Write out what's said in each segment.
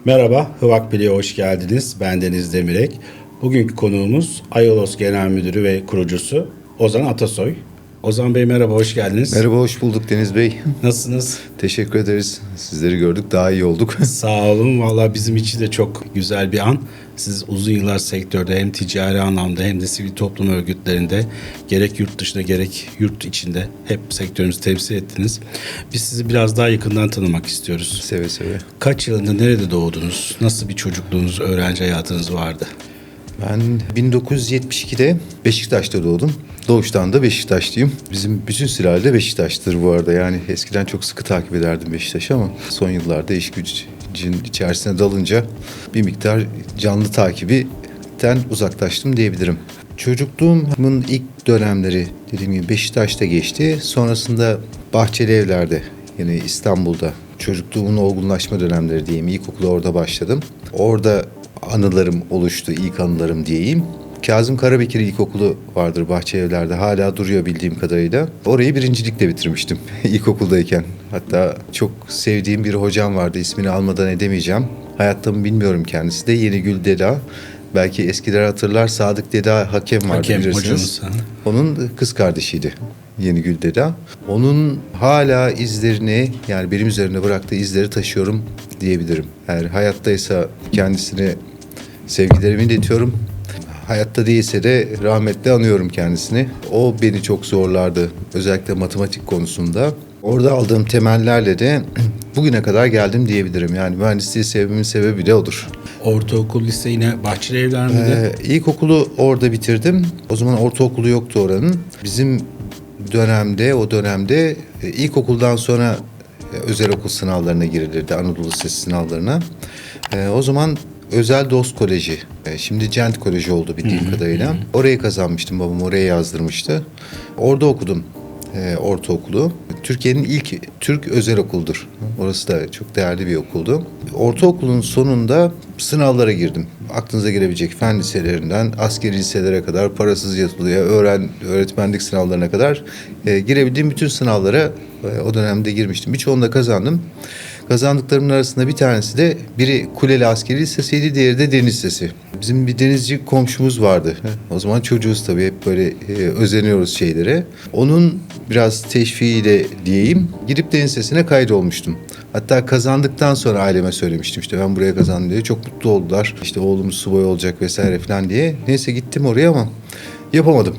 Merhaba, Hıvak Bili'ye hoş geldiniz. Ben Deniz Demirek. Bugünkü konuğumuz Ayolos Genel Müdürü ve kurucusu Ozan Atasoy. Ozan Bey merhaba, hoş geldiniz. Merhaba, hoş bulduk Deniz Bey. Nasılsınız? Teşekkür ederiz. Sizleri gördük, daha iyi olduk. Sağ olun. Valla bizim için de çok güzel bir an. Siz uzun yıllar sektörde hem ticari anlamda hem de sivil toplum örgütlerinde gerek yurt dışında gerek yurt içinde hep sektörünüzü temsil ettiniz. Biz sizi biraz daha yakından tanımak istiyoruz. Seve seve. Kaç yılında nerede doğdunuz? Nasıl bir çocukluğunuz, öğrenci hayatınız vardı? Ben 1972'de Beşiktaş'ta doğdum. Doğuştan da Beşiktaşlıyım. Bizim bütün sülale de Beşiktaş'tır bu arada. Yani eskiden çok sıkı takip ederdim Beşiktaş'ı ama son yıllarda iş gücün içerisine dalınca bir miktar canlı takibiden uzaklaştım diyebilirim. Çocukluğumun ilk dönemleri dediğim gibi Beşiktaş'ta geçti. Sonrasında Bahçeli Evler'de, yine İstanbul'da çocukluğumun olgunlaşma dönemleri diyeyim. İlkokula orada başladım. Orada anılarım oluştu, ilk anılarım diyeyim. Kazım Karabekir İlkokulu vardır Bahçelievler'de. Hala duruyor bildiğim kadarıyla. Orayı birincilikle bitirmiştim ilkokuldayken. Hatta çok sevdiğim bir hocam vardı. İsmini almadan edemeyeceğim. Hayatta mı bilmiyorum kendisi de. Yenigül Deda. Belki eskiler hatırlar. Sadık Deda hakem vardı, Hakem bilirsiniz. hocamız. Onun kız kardeşiydi Yenigül Deda. Onun hala izlerini, yani benim üzerine bıraktığı izleri taşıyorum diyebilirim. Eğer hayattaysa kendisine sevgilerimi iletiyorum. Hayatta değilse de rahmetle anıyorum kendisini. O beni çok zorlardı. Özellikle matematik konusunda. Orada aldığım temellerle de bugüne kadar geldim diyebilirim. Yani mühendisliği sevmemin sebebi de odur. Ortaokul, lise yine Bahçeli Evler miydi? İlkokulu orada bitirdim. O zaman ortaokulu yoktu oranın. Bizim o dönemde ilkokuldan sonra özel okul sınavlarına girilirdi. Anadolu Lisesi sınavlarına. O zaman Özel Dost Koleji, şimdi Cent Koleji oldu bildiğim kadarıyla. Orayı kazanmıştım, babam oraya yazdırmıştı. Orada okudum ortaokulu. Türkiye'nin ilk Türk özel okuludur. Orası da çok değerli bir okuldu. Ortaokulun sonunda sınavlara girdim. Aklınıza gelebilecek fen liselerinden askeri liselere kadar, parasız yatılıya, öğretmenlik sınavlarına kadar girebildiğim bütün sınavlara o dönemde girmiştim. Birçoğunu da kazandım. Kazandıklarımın arasında bir tanesi de biri Kuleli Askeri Lisesi'ydi, diğeri de Deniz Lisesi. Bizim bir denizci komşumuz vardı. O zaman çocuğuz tabii, hep böyle özeniyoruz şeylere. Onun biraz teşviğiyle diyeyim, gidip Deniz Lisesi'ne kaydolmuştum. Hatta kazandıktan sonra aileme söylemiştim, işte ben buraya kazandım diye. Çok mutlu oldular. İşte oğlumuz subay olacak vesaire falan diye. Neyse gittim oraya ama yapamadım.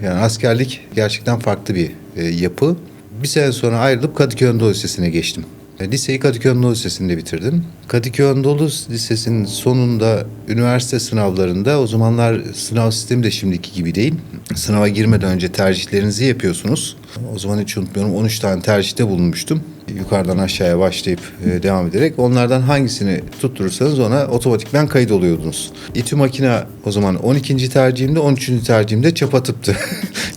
Yani askerlik gerçekten farklı bir yapı. Bir sene sonra ayrılıp Kadıköy Anadolu Lisesi'ne geçtim. Liseyi Kadıköy Anadolu Lisesi'nde bitirdim. Kadıköy Anadolu Lisesi'nin sonunda üniversite sınavlarında, o zamanlar sınav sistemi de şimdiki gibi değil. Sınava girmeden önce tercihlerinizi yapıyorsunuz. O zaman hiç unutmuyorum, 13 tane tercihte bulunmuştum. Yukarıdan aşağıya başlayıp devam ederek onlardan hangisini tutturursanız ona otomatikman kayıt oluyordunuz. İTÜ Makine o zaman 12. tercihimde, 13. tercihimde çapa tıptı.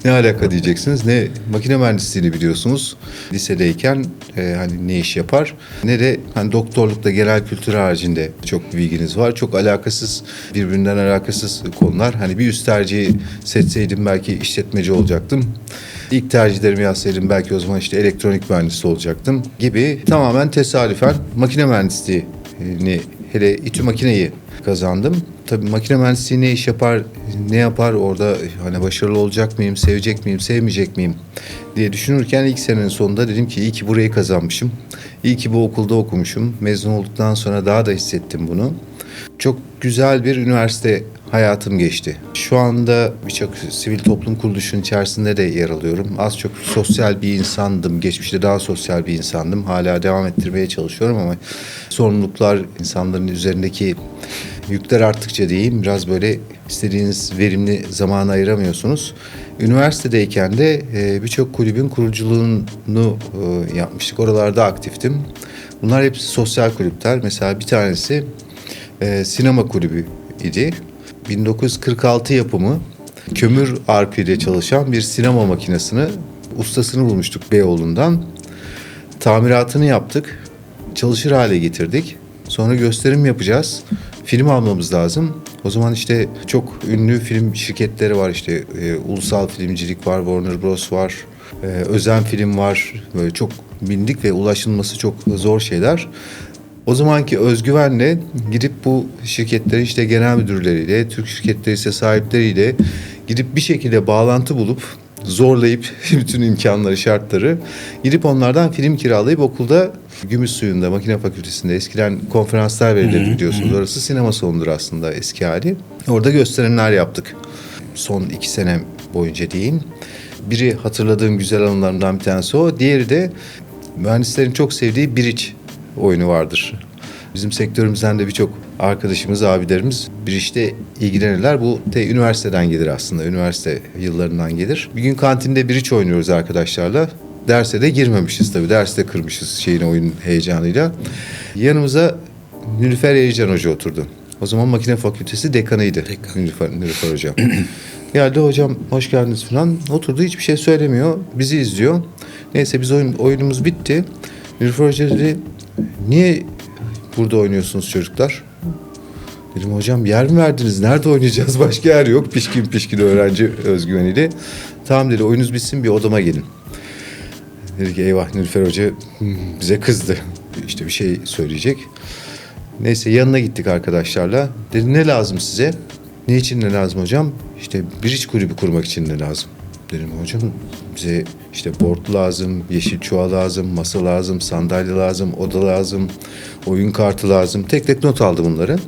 Ne alaka diyeceksiniz. Ne makine mühendisliğini biliyorsunuz lisedeyken, hani ne iş yapar, ne de hani doktorlukla genel kültür haricinde çok bilginiz var. Çok alakasız, birbirinden alakasız konular. Hani bir üst tercihi seçseydim belki işletmeci olacaktım. İlk tercihlerimi yazsaydım belki o zaman işte elektronik mühendisi olacaktım gibi, tamamen tesadüfen makine mühendisliğini, hele İTÜ Makine'yi kazandım. Tabii makine mühendisliği ne iş yapar, ne yapar orada, hani başarılı olacak mıyım, sevecek miyim, sevmeyecek miyim diye düşünürken ilk senenin sonunda dedim ki iyi ki burayı kazanmışım. İyi ki bu okulda okumuşum. Mezun olduktan sonra daha da hissettim bunu. Çok güzel bir üniversite hayatım geçti. Şu anda birçok sivil toplum kuruluşunun içerisinde de yer alıyorum. Az çok sosyal bir insandım. Geçmişte daha sosyal bir insandım. Hala devam ettirmeye çalışıyorum ama sorumluluklar, insanların üzerindeki yükler arttıkça diyeyim, biraz böyle istediğiniz verimli zamanı ayıramıyorsunuz. Üniversitedeyken de birçok kulübün kuruculuğunu yapmıştık. Oralarda aktiftim. Bunlar hepsi sosyal kulüpler. Mesela bir tanesi sinema kulübü idi. 1946 yapımı kömür arpiyle çalışan bir sinema makinesini, ustasını bulmuştuk Beyoğlu'ndan. Tamiratını yaptık. Çalışır hale getirdik. Sonra gösterim yapacağız. Film almamız lazım. O zaman işte çok ünlü film şirketleri var, işte Ulusal Filmcilik var, Warner Bros var, Özen Film var. Böyle çok bilindik ve ulaşılması çok zor şeyler. O zamanki özgüvenle gidip bu şirketlerin işte genel müdürleriyle, Türk şirketleri ise sahipleriyle gidip bir şekilde bağlantı bulup zorlayıp bütün imkanları, şartları gidip onlardan film kiralayıp okulda Gümüşsuyu'nda, makine fakültesinde eskiden konferanslar verilirdi biliyorsunuz. Orası sinema salonudur aslında eski hali. Orada gösterimler yaptık. Son 2 sene boyunca diyeyim. Biri hatırladığım güzel anılarımdan bir tanesi o. Diğeri de mühendislerin çok sevdiği Bridge oyunu vardır. Bizim sektörümüzden de birçok arkadaşımız, abilerimiz bir işte ilgilenirler. Bu üniversiteden gelir aslında. Üniversite yıllarından gelir. Bir gün kantinde Bridge oynuyoruz arkadaşlarla. Derse de girmemişiz tabii. Derste kırmışız oyun heyecanıyla. Yanımıza Nilüfer Erican Hoca oturdu. O zaman makine fakültesi dekanıydı. Nilüfer Hocam. Geldi, hocam hoş geldiniz falan. Oturdu, hiçbir şey söylemiyor. Bizi izliyor. Neyse biz oyunumuz bitti. Nilüfer Hoca dedi, niye burada oynuyorsunuz çocuklar? Dedim hocam yer mi verdiniz? Nerede oynayacağız? Başka yer yok. Pişkin öğrenci özgüveniyle. Tamam dedi, oyunuz bitsin bir odama gelin. Dedi ki eyvah, Nilüfer Hoca bize kızdı. İşte bir şey söyleyecek. Neyse yanına gittik arkadaşlarla. Dedi ne lazım size? Ne için ne lazım hocam? İşte Bridge kulübü kurmak için ne lazım? Dedim hocam bize işte board lazım, yeşil çuval lazım, masa lazım, sandalye lazım, oda lazım, oyun kartı lazım. Tek tek not aldı bunları.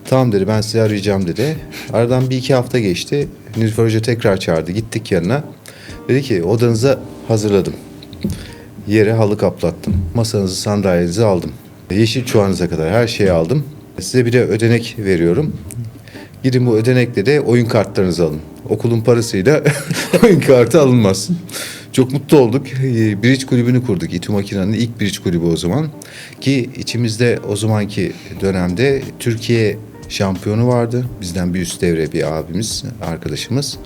Tamam dedi, ben sizi arayacağım dedi. Aradan 1-2 hafta geçti. Nilüfer Hoca tekrar çağırdı. Gittik yanına. Dedi ki odanıza hazırladım. Yere halı kaplattım. Masanızı, sandalyenizi aldım. Yeşil çuvalınıza kadar her şeyi aldım. Size bir de ödenek veriyorum. Gidin bu ödenekle de oyun kartlarınızı alın. Okulun parasıyla oyun kartı alınmaz. Çok mutlu olduk. Bridge kulübünü kurduk. İTÜ Makina'nın ilk Bridge kulübü o zaman. Ki içimizde o zamanki dönemde Türkiye şampiyonu vardı. Bizden bir üst devre bir abimiz, arkadaşımız.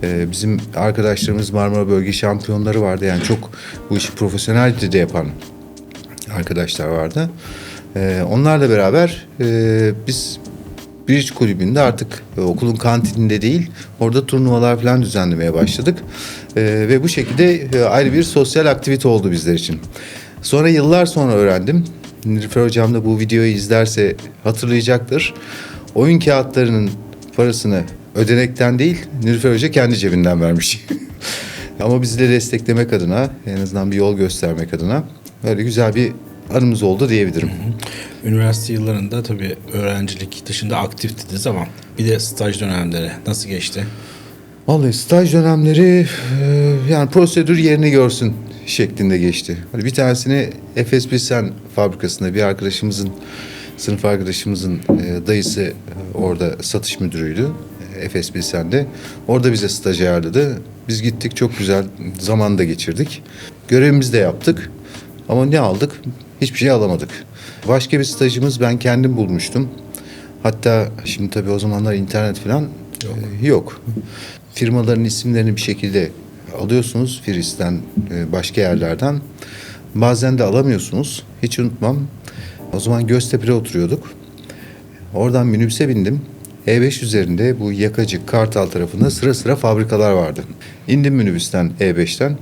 Bizim arkadaşlarımız Marmara Bölge şampiyonları vardı. Yani çok bu işi profesyonelce de yapan arkadaşlar vardı. Onlarla beraber biz Bridge kulübünde artık okulun kantininde değil, orada turnuvalar falan düzenlemeye başladık. Ve bu şekilde ayrı bir sosyal aktivite oldu bizler için. Sonra yıllar sonra öğrendim. Nilüfer Hocam da bu videoyu izlerse hatırlayacaktır. Oyun kağıtlarının parasını ödenekten değil, Nilüfer Hoca kendi cebinden vermiş. Ama bizi de desteklemek adına, en azından bir yol göstermek adına böyle güzel bir anımız oldu diyebilirim. Üniversite yıllarında tabii öğrencilik dışında aktiftiniz ama bir de staj dönemleri nasıl geçti? Vallahi staj dönemleri yani prosedür yerini görsün şeklinde geçti. Hani bir tanesini Efes Pilsen fabrikasında bir arkadaşımızın, sınıf arkadaşımızın dayısı orada satış müdürüydü. Efes Pilsen'de. Orada bize staj ayarladı. Biz gittik, çok güzel zaman da geçirdik. Görevimizi de yaptık. Ama ne aldık? Hiçbir şey alamadık. Başka bir stajımız ben kendim bulmuştum. Hatta şimdi tabii o zamanlar internet falan yok. Firmaların isimlerini bir şekilde alıyorsunuz Firis'ten, başka yerlerden. Bazen de alamıyorsunuz. Hiç unutmam. O zaman Göztepe'de oturuyorduk. Oradan minibüse bindim. E5 üzerinde bu Yakacık, Kartal tarafında sıra sıra fabrikalar vardı. İndim minibüsten, E5'ten.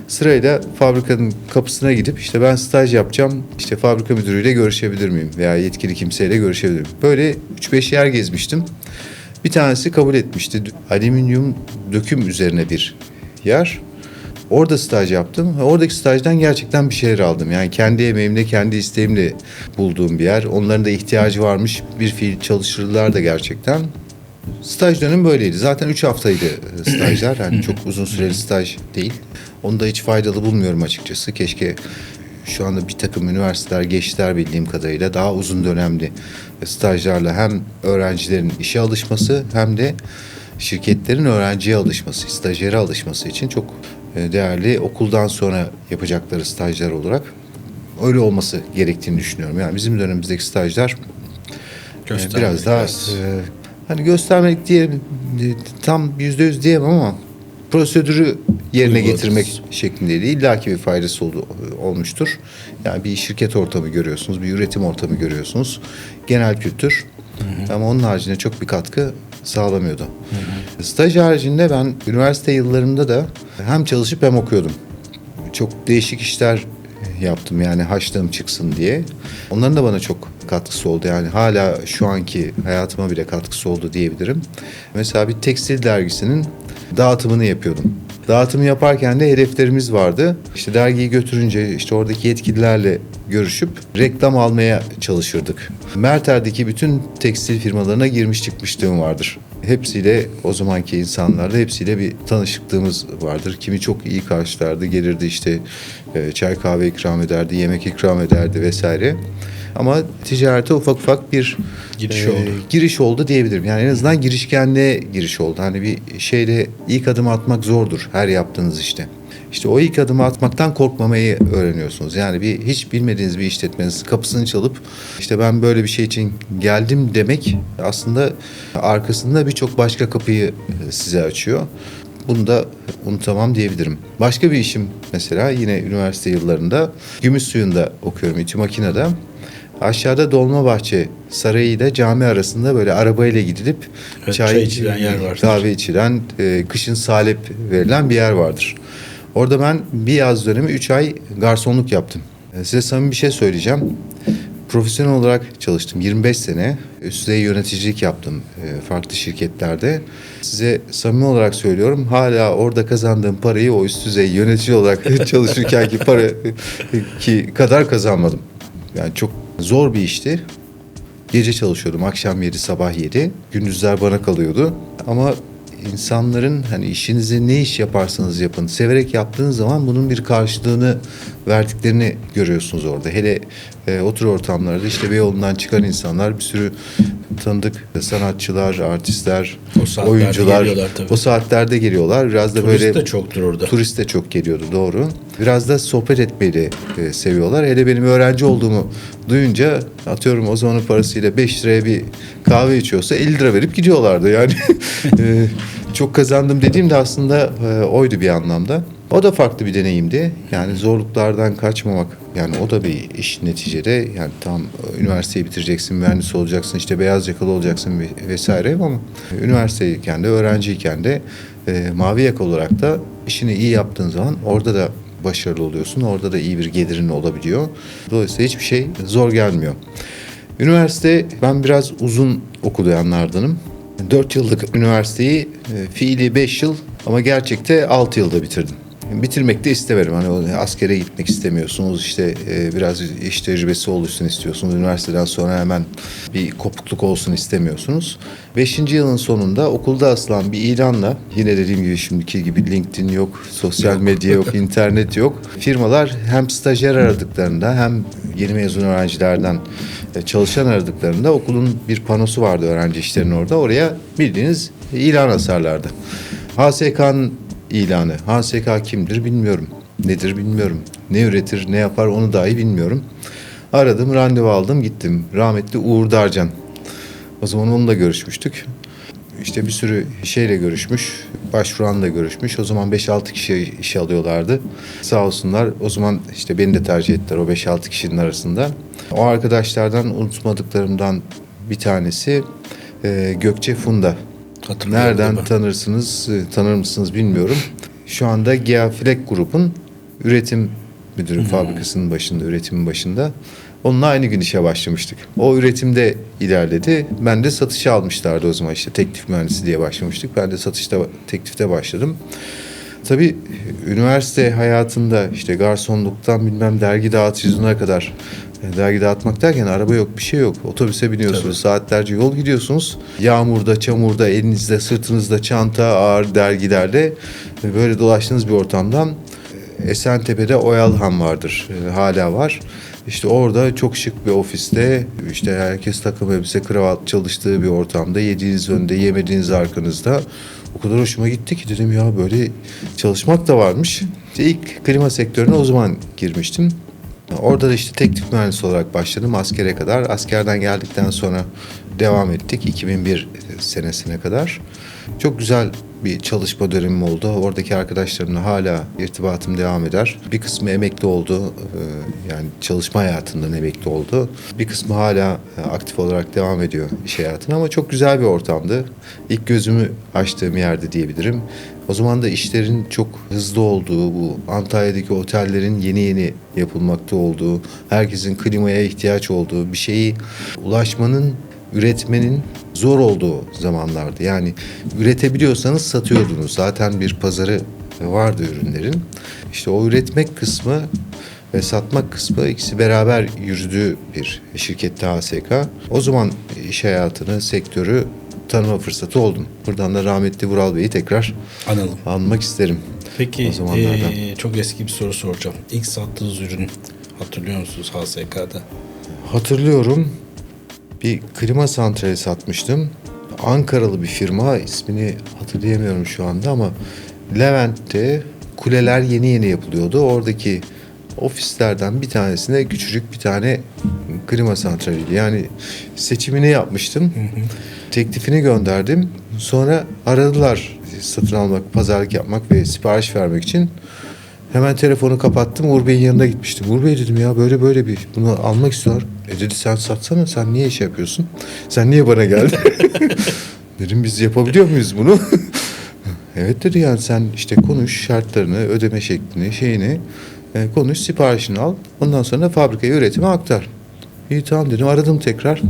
Sırayla fabrikanın kapısına gidip işte ben staj yapacağım, işte fabrika müdürüyle görüşebilir miyim veya yetkili kimseyle görüşebilir miyim? Böyle 3-5 yer gezmiştim. Bir tanesi kabul etmişti. Alüminyum döküm üzerine bir yer. Orada staj yaptım. Oradaki stajdan gerçekten bir şeyler aldım. Yani kendi emeğimle, kendi isteğimle bulduğum bir yer. Onların da ihtiyacı varmış. Bir fiil çalıştırdılar da gerçekten. Staj dönemi böyleydi. Zaten 3 haftaydı stajlar. Yani çok uzun süreli staj değil. Onu da hiç faydalı bulmuyorum açıkçası. Keşke şu anda bir takım üniversiteler geçtiler bildiğim kadarıyla. Daha uzun dönemli stajlarla hem öğrencilerin işe alışması hem de şirketlerin öğrenciye alışması, stajyere alışması için çok değerli, okuldan sonra yapacakları stajlar olarak öyle olması gerektiğini düşünüyorum. Yani bizim dönemimizdeki stajlar biraz daha hani göstermek diye tam %100 diyemem ama prosedürü yerine getirmek şeklinde değil. İlla ki bir faydası olmuştur. Yani bir şirket ortamı görüyorsunuz, bir üretim ortamı görüyorsunuz. Genel kültür. Ama onun haricinde çok bir katkı sağlamıyordu. Staj haricinde ben üniversite yıllarımda da hem çalışıp hem okuyordum. Çok değişik işler yaptım, yani haşlığım çıksın diye. Onların da bana çok katkısı oldu, yani hala şu anki hayatıma bile katkısı oldu diyebilirim. Mesela bir tekstil dergisinin dağıtımını yapıyordum. Dağıtımı yaparken de hedeflerimiz vardı. İşte dergiyi götürünce işte oradaki yetkililerle görüşüp reklam almaya çalışırdık. Merter'deki bütün tekstil firmalarına girmiş çıkmışlığım vardır. Hepsiyle, o zamanki insanlarla hepsiyle bir tanışıklığımız vardır. Kimi çok iyi karşılardı, gelirdi işte çay kahve ikram ederdi, yemek ikram ederdi vesaire. Ama ticarete ufak ufak bir giriş oldu diyebilirim. Yani en azından girişkenliğe giriş oldu. Hani bir şeyle ilk adımı atmak zordur her yaptığınız işte. İşte o ilk adımı atmaktan korkmamayı öğreniyorsunuz. Yani hiç bilmediğiniz bir işletmenin kapısını çalıp işte ben böyle bir şey için geldim demek aslında arkasında birçok başka kapıyı size açıyor. Bunu da unutamam diyebilirim. Başka bir işim mesela yine üniversite yıllarında Gümüşsuyu'nda okuyorum, İTÜ Makina'da. Aşağıda Dolmabahçe Sarayı ile cami arasında böyle arabayla gidilip çay içilen yer var. Kahve içilen, kışın salep verilen bir yer vardır. Orada ben bir yaz dönemi 3 ay garsonluk yaptım. Size samimi bir şey söyleyeceğim. Profesyonel olarak çalıştım. 25 sene üst düzey yöneticilik yaptım farklı şirketlerde. Size samimi olarak söylüyorum. Hala orada kazandığım parayı o üst düzey yönetici olarak çalışırkenki para kadar kazanmadım. Yani çok zor bir işti. Gece çalışıyordum. Akşam 7, sabah 7. Gündüzler bana kalıyordu. Ama insanların hani işinizi ne iş yaparsanız yapın, severek yaptığınız zaman bunun bir karşılığını verdiklerini görüyorsunuz orada. Hele o tür ortamlarda işte Beyoğlu'ndan çıkan insanlar, bir sürü tanıdık sanatçılar, artistler, oyuncular o saatlerde geliyorlar. Biraz da turist böyle de çoktur orada. Turist de çok geliyordu, doğru. Biraz da sohbet etmeyi de seviyorlar. Hele benim öğrenci olduğumu duyunca, atıyorum o zamanın parasıyla 5 liraya bir kahve içiyorsa 50 lira verip gidiyorlardı. Yani çok kazandım dediğim de aslında oydu bir anlamda. O da farklı bir deneyimdi. Yani zorluklardan kaçmamak. Yani o da bir iş neticede. Yani tam üniversiteyi bitireceksin, mühendis olacaksın, işte beyaz yakalı olacaksın vesaire, ama üniversiteyken de öğrenciyken de mavi yaka olarak da işini iyi yaptığın zaman orada da başarılı oluyorsun. Orada da iyi bir gelirin olabiliyor. Dolayısıyla hiçbir şey zor gelmiyor. Üniversite, ben biraz uzun okuyanlardanım. 4 yıllık üniversiteyi fiili 5 yıl ama gerçekte 6 yılda bitirdim. Bitirmek de istemedim. Hani askere gitmek istemiyorsunuz. İşte biraz iş tecrübesi oluşsun istiyorsunuz. Üniversiteden sonra hemen bir kopukluk olsun istemiyorsunuz. 5. yılın sonunda okulda asılan bir ilanla, yine dediğim gibi şimdiki gibi LinkedIn yok, sosyal medya yok, internet yok. Firmalar hem stajyer aradıklarında hem yeni mezun öğrencilerden çalışan aradıklarında okulun bir panosu vardı öğrenci işlerinin orada. Oraya bildiğiniz ilan asarlardı. HSK'nın ilanı. HSK kimdir bilmiyorum. Nedir bilmiyorum. Ne üretir, ne yapar onu dahi bilmiyorum. Aradım, randevu aldım, gittim. Rahmetli Uğur Darcan. O zaman onunla görüşmüştük. İşte bir sürü şeyle görüşmüş. Başvuranla görüşmüş. O zaman 5-6 kişi işe alıyorlardı. Sağ olsunlar. O zaman işte beni de tercih ettiler o 5-6 kişinin arasında. O arkadaşlardan unutmadıklarımdan bir tanesi Gökçe Funda. Nereden tanır mısınız bilmiyorum. Şu anda Geafilek Grup'un üretim müdürü, fabrikasının başında, üretimin başında. Onunla aynı gün işe başlamıştık. O üretimde ilerledi. Ben de satışa almışlardı o zaman, işte teklif mühendisi diye başlamıştık. Ben de teklifte başladım. Tabii üniversite hayatında işte garsonluktan bilmem dergi dağıtıcılığına kadar, dergi dağıtmak derken araba yok, bir şey yok. Otobüse biniyorsunuz, tabii, saatlerce yol gidiyorsunuz. Yağmurda, çamurda, elinizde, sırtınızda çanta, ağır dergilerle böyle dolaştığınız bir ortamdan Esentepe'de Oyalhan vardır, hala var. İşte orada çok şık bir ofiste, işte herkes takım elbise, kravat çalıştığı bir ortamda, yediğiniz önde, yemediğiniz arkanızda. O kadar hoşuma gitti ki dedim ya, böyle çalışmak da varmış. İşte ilk klima sektörüne o zaman girmiştim. Orada da işte teklif mühendisi olarak başladım askere kadar. Askerden geldikten sonra devam ettik 2001 senesine kadar. Çok güzel bir çalışma dönemim oldu. Oradaki arkadaşlarımla hala irtibatım devam eder. Bir kısmı emekli oldu. Yani çalışma hayatından emekli oldu. Bir kısmı hala aktif olarak devam ediyor iş hayatına ama çok güzel bir ortamdı. İlk gözümü açtığım yerde diyebilirim. O zaman da işlerin çok hızlı olduğu, bu Antalya'daki otellerin yeni yeni yapılmakta olduğu, herkesin klimaya ihtiyaç olduğu bir şeyi ulaşmanın, üretmenin zor olduğu zamanlardı. Yani üretebiliyorsanız satıyordunuz. Zaten bir pazarı vardı ürünlerin. İşte o üretmek kısmı ve satmak kısmı ikisi beraber yürüdüğü bir şirkette HSK. O zaman iş hayatını, sektörü tanıma fırsatı oldum. Buradan da rahmetli Vural Bey'i tekrar Analım. anmak isterim. Peki O zamanlardan. çok eski bir soru soracağım. İlk sattığınız ürün hatırlıyor musunuz HSK'da? Hatırlıyorum. Bir klima santrali satmıştım. Ankaralı bir firma, ismini hatırlayamıyorum şu anda ama Levent'te kuleler yeni yeni yapılıyordu. Oradaki ofislerden bir tanesinde küçücük bir tane klima santraliydi. Yani seçimini yapmıştım. Teklifini gönderdim. Sonra aradılar satın almak, pazarlık yapmak ve sipariş vermek için. Hemen telefonu kapattım. Uğur Bey'in yanına gitmiştim. Uğur Bey dedim ya böyle bir bunu almak istiyorlar. Dedi sen satsana, sen niye iş yapıyorsun? Sen niye bana geldin? Dedim biz yapabiliyor muyuz bunu? Evet dedi, yani sen işte konuş şartlarını, ödeme şeklini, şeyini konuş, siparişini al. Ondan sonra fabrikaya üretime aktar. İyi tamam dedim, aradım tekrar.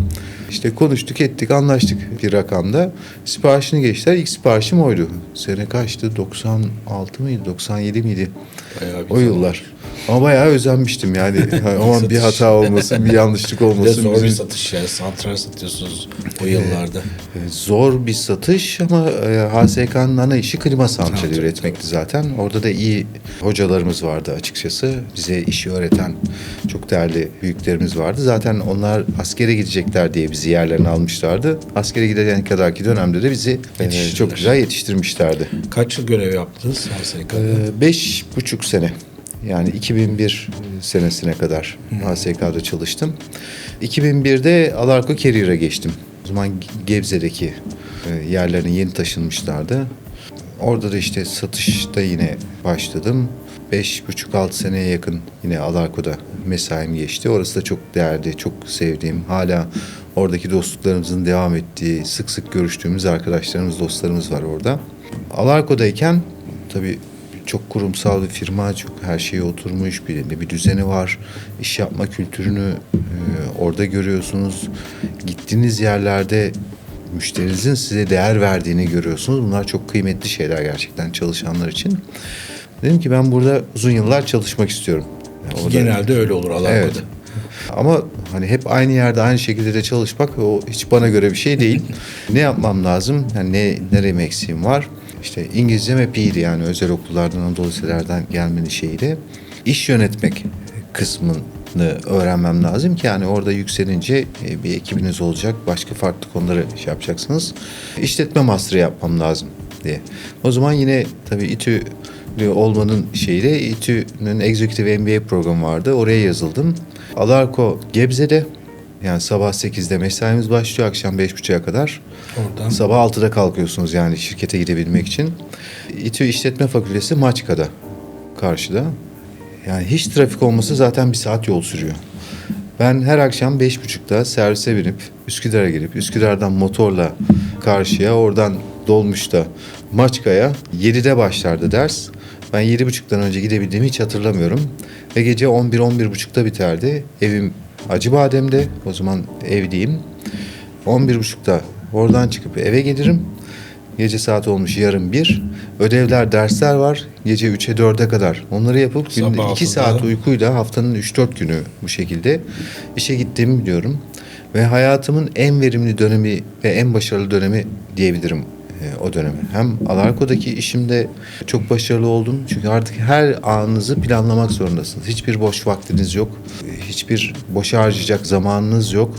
İşte konuştuk ettik, anlaştık bir rakamda. Siparişini geçtiler. İlk siparişim oydu. Sene kaçtı? 96 mıydı? 97 miydi? O yıllar. Ama bayağı özenmiştim yani. Aman bir hata olmasın, bir yanlışlık Bir de olmasın. zor bir satış yani. Santral satıyorsunuz o yıllarda. Zor bir satış ama HSK'nın ana işi klima santrali üretmekti zaten. Orada da iyi hocalarımız vardı açıkçası. Bize işi öğreten çok değerli büyüklerimiz vardı. Zaten onlar askere gidecekler diye bizi yerlerine almışlardı. Askere gidene kadarki dönemde de bizi çok güzel yetiştirmişlerdi. Kaç yıl görev yaptınız HSK'da? 5,5 sene. Yani 2001 senesine kadar HSK'da çalıştım. 2001'de Alarko Carrier'a geçtim. O zaman Gebze'deki yerlerine yeni taşınmışlardı. Orada da işte satışta yine başladım. 5,5-6 seneye yakın yine Alarko'da mesaim geçti. Orası da çok değerli, çok sevdiğim, hala oradaki dostluklarımızın devam ettiği, sık sık görüştüğümüz arkadaşlarımız, dostlarımız var orada. Alarko'dayken tabii çok kurumsal bir firma, çok her şeye oturmuş, bir düzeni var. İş yapma kültürünü orada görüyorsunuz. Gittiğiniz yerlerde müşterinizin size değer verdiğini görüyorsunuz. Bunlar çok kıymetli şeyler gerçekten çalışanlar için. Dedim ki ben burada uzun yıllar çalışmak istiyorum. Yani orada, Genelde öyle olur Alarko'da. evet. Ama hani hep aynı yerde aynı şekilde de çalışmak o hiç bana göre bir şey değil. Ne yapmam lazım? Yani nereye eksiğim var? İşte İngilizcem hep iyiydi, yani özel okullardan, Anadolu liselerden gelmenin şeyiyle. İş yönetmek kısmını öğrenmem lazım ki yani orada yükselince bir ekibiniz olacak. Başka farklı konuları şey yapacaksınız. İşletme master'ı yapmam lazım diye. O zaman yine tabii İTÜ olmanın şeyiyle İTÜ'nün Executive MBA programı vardı. Oraya yazıldım. Alarko Gebze'de, yani sabah 8'de mesaimiz başlıyor, akşam 5.30'a kadar. Oradan Sabah 6'da kalkıyorsunuz yani şirkete gidebilmek için. İTÜ İşletme Fakültesi Maçka'da, karşıda. Yani hiç trafik olması zaten 1 saat yol sürüyor. Ben her akşam 5.30'da servise binip Üsküdar'a girip Üsküdar'dan motorla karşıya, oradan dolmuşta Maçka'ya 7'de başlardı ders. Ben 7.30'dan önce gidebildiğimi hiç hatırlamıyorum. Ve gece 11-11.30'da biterdi. Evim Acıbadem'de, o zaman evdeyim. 11.30'da oradan çıkıp eve gelirim. Gece saat olmuş yarım 1. Ödevler, dersler var. Gece 3'e 4'e kadar. Onları yapıp günde Sabah 2 6'da. saat uykuyla haftanın 3-4 günü bu şekilde işe gittiğimi biliyorum. Ve hayatımın en verimli dönemi ve en başarılı dönemi diyebilirim o dönemi. Hem Alarko'daki işimde çok başarılı oldum. Çünkü artık her anınızı planlamak zorundasınız. Hiçbir boş vaktiniz yok. Hiçbir boşa harcayacak zamanınız yok.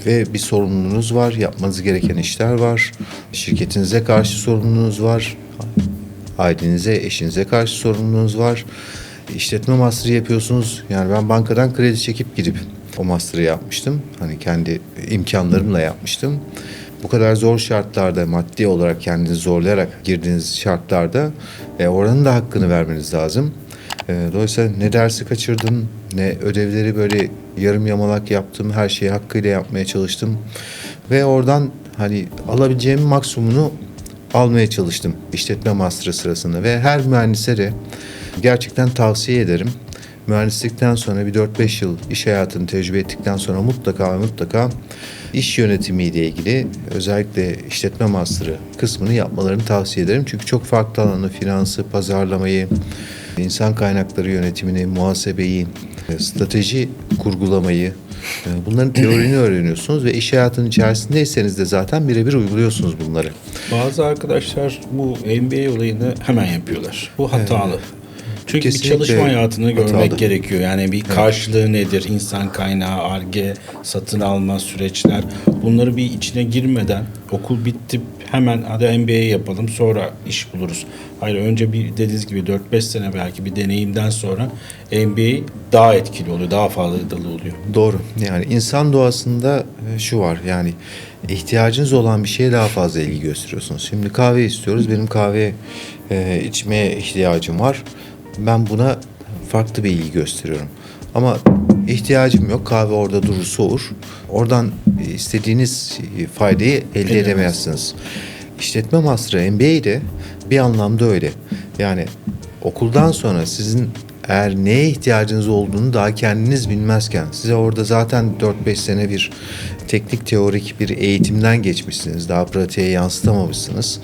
Ve bir sorumluluğunuz var. Yapmanız gereken işler var. Şirketinize karşı sorumluluğunuz var. Ailenize, eşinize karşı sorumluluğunuz var. İşletme master'ı yapıyorsunuz. Yani ben bankadan kredi çekip gidip o master'ı yapmıştım. Hani kendi imkanlarımla yapmıştım. bu kadar zor şartlarda, maddi olarak kendinizi zorlayarak girdiğiniz şartlarda oranın da hakkını vermeniz lazım. Dolayısıyla ne dersi kaçırdım, ne ödevleri böyle yarım yamalak yaptım. Her şeyi hakkıyla yapmaya çalıştım. Ve oradan hani alabileceğim maksimumunu almaya çalıştım işletme master'ı sırasında. Ve her mühendise de gerçekten tavsiye ederim. Mühendislikten sonra bir 4-5 yıl iş hayatını tecrübe ettikten sonra mutlaka iş yönetimiyle ilgili özellikle işletme master'ı kısmını yapmalarını tavsiye ederim. Çünkü çok farklı alanı, finansı, pazarlamayı, insan kaynakları yönetimini, muhasebeyi, strateji kurgulamayı, bunların teorini öğreniyorsunuz ve iş hayatının içerisindeyseniz de zaten birebir uyguluyorsunuz bunları. Bazı arkadaşlar bu MBA olayını hemen yapıyorlar. Bu hatalı. Çünkü Kesinlikle bir çalışma hayatını görmek hatalı. gerekiyor. Yani bir karşılığı nedir? İnsan kaynağı, Ar-Ge, satın alma süreçler. Bunları bir içine girmeden okul bitti hemen hadi MBA yapalım sonra iş buluruz. Hayır, önce bir dediğiniz gibi 4-5 sene belki bir deneyimden sonra MBA daha etkili oluyor, daha faydalı oluyor. Doğru. Yani insan doğasında şu var, yani ihtiyacınız olan bir şeye daha fazla ilgi gösteriyorsunuz. Şimdi kahve istiyoruz. Benim kahve içmeye ihtiyacım var. Ben buna farklı bir ilgi gösteriyorum. Ama ihtiyacım yok. Kahve orada durur, soğur. Oradan istediğiniz faydayı elde edemezsiniz. İşletme master'ı MBA'de bir anlamda öyle. Yani okuldan sonra sizin eğer neye ihtiyacınız olduğunu daha kendiniz bilmezken size orada zaten 4-5 sene bir teknik teorik bir eğitimden geçmişsiniz. Daha pratiğe yansıtamamışsınız.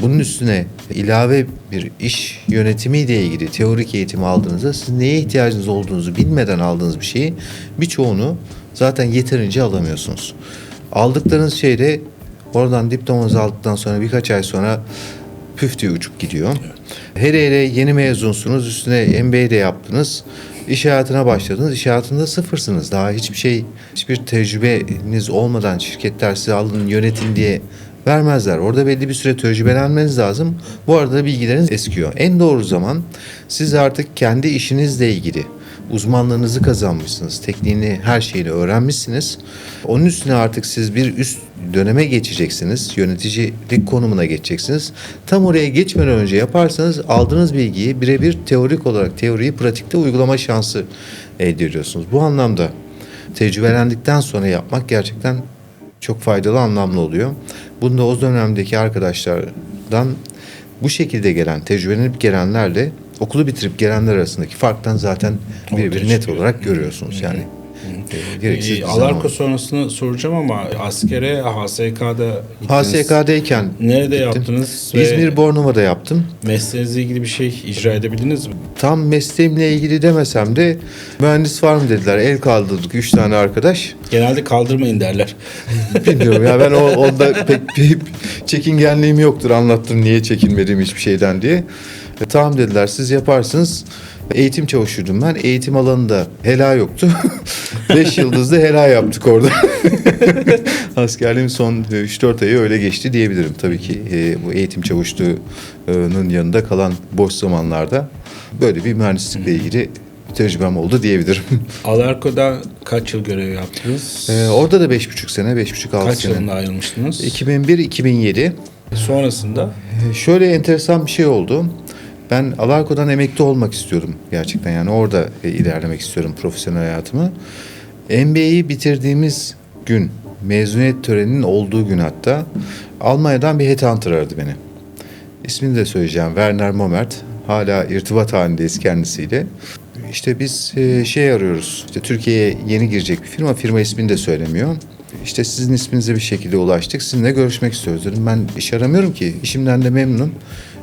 Bunun üstüne ilave bir iş yönetimiyle ilgili teorik eğitim aldığınızda siz neye ihtiyacınız olduğunuzu bilmeden aldığınız bir şeyi birçoğunu zaten yeterince alamıyorsunuz. Aldıklarınız şeyde oradan diplomanızı aldıktan sonra birkaç ay sonra püf diye uçup gidiyor. Hele yeni mezunsunuz, üstüne MBA de yaptınız. İş hayatına başladınız. İş hayatında sıfırsınız. Daha hiçbir tecrübeniz olmadan şirketler size alın yönetin diye vermezler. Orada belli bir süre tecrübelenmeniz lazım. Bu arada bilgileriniz eskiyor. En doğru zaman siz artık kendi işinizle ilgili uzmanlığınızı kazanmışsınız. Tekniğini, her şeyini öğrenmişsiniz. Onun üstüne artık siz bir üst döneme geçeceksiniz. Yöneticilik konumuna geçeceksiniz. Tam oraya geçmeden önce yaparsanız aldığınız bilgiyi birebir teorik olarak teoriyi pratikte uygulama şansı elde ediyorsunuz. Bu anlamda tecrübelendikten sonra yapmak gerçekten çok faydalı, anlamlı oluyor. Bunu da o dönemdeki arkadaşlardan bu şekilde gelen, tecrübelenip gelenlerle okulu bitirip gelenler arasındaki farktan zaten birebir net olarak görüyorsunuz. Yani gereksiz bir zaman. Alarko sonrasını soracağım ama askere HSK'da gittiniz. HSK'dayken nerede gittim. yaptınız? İzmir Bornova'da yaptım. Mesleğinizle ilgili bir şey icra edebildiniz mi? Tam mesleğimle ilgili demesem de mühendis var mı dediler. El kaldırdık 3 tane arkadaş. Genelde kaldırmayın derler. Bilmiyorum ya, ben onda pek bir çekingenliğim yoktur. Anlattım niye çekinmediğim hiçbir şeyden diye. Tamam dediler, siz yaparsınız. Eğitim çavuşuydum ben. Eğitim alanında HELA yoktu. 5 yıldızlı HELA yaptık orada. Askerliğimin son 3-4 ayı öyle geçti diyebilirim. Tabii ki bu eğitim çavuşluğunun yanında kalan boş zamanlarda böyle bir mühendislikle ilgili tecrübem oldu diyebilirim. Alarko'da kaç yıl görev yaptınız? Orada da 5,5 sene, 5,5-6 Kaç sene. yılında ayrılmıştınız? 2001-2007. Sonrasında? Şöyle enteresan bir şey oldu. Ben Alarko'dan emekli olmak istiyordum gerçekten. Yani orada ilerlemek istiyorum profesyonel hayatımı. MBA'yi bitirdiğimiz gün, mezuniyet töreninin olduğu gün hatta Almanya'dan bir headhunter aradı beni. İsmini de söyleyeceğim. Werner Momert. Hala irtibat halindeyiz kendisiyle. İşte biz şey arıyoruz. İşte Türkiye'ye yeni girecek bir firma. Firma ismini de söylemiyor. İşte sizin isminize bir şekilde ulaştık. Sizinle görüşmek istiyoruz dedim. Ben iş aramıyorum ki. İşimden de memnunum.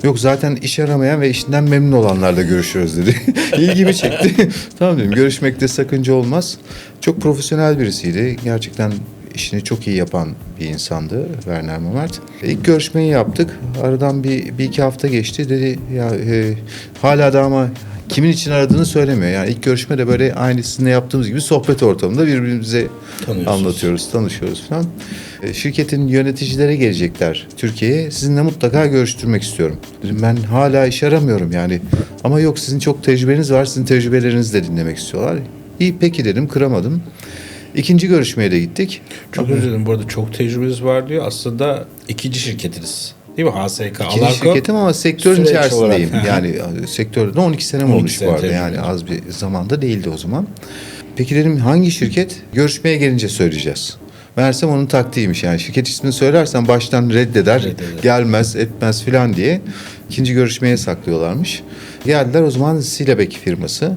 Yok, zaten iş aramayan ve işinden memnun olanlarla görüşüyoruz dedi. İlgimi çekti. Tamam dedim, görüşmekte sakınca olmaz. Çok profesyonel birisiydi. Gerçekten işini çok iyi yapan bir insandı Werner Momert. İlk görüşmeyi yaptık. Aradan bir iki hafta geçti. Dedi ya hala da ama kimin için aradığını söylemiyor. Yani ilk görüşme de böyle aynı sizinle yaptığımız gibi sohbet ortamında birbirimize anlatıyoruz, tanışıyoruz falan. Şirketin yöneticilere gelecekler Türkiye'ye. Sizinle mutlaka görüştürmek istiyorum. Dedim ben hala iş aramıyorum yani. Ama yok, sizin çok tecrübeniz var. Sizin tecrübelerinizi de dinlemek istiyorlar. İyi peki dedim, kıramadım. İkinci görüşmeye de gittik. Çok özür dilerim. Bu arada çok tecrübeniz var diyor. Aslında ikinci şirketiniz. Değil mi? HSK, İkinci Alarko. şirketim ama sektörün süreç içerisindeyim. olarak. Yani sektörde 12 senem 12 olmuş sene bu arada. tecrübe. Yani az bir zamanda değildi o zaman. Peki dedim hangi şirket? Görüşmeye gelince söyleyeceğiz. Meğersem onun taktiğiymiş yani. Şirket ismini söylersen baştan reddeder, gelmez, etmez filan diye. İkinci görüşmeye saklıyorlarmış. Geldiler o zaman Silabek firması.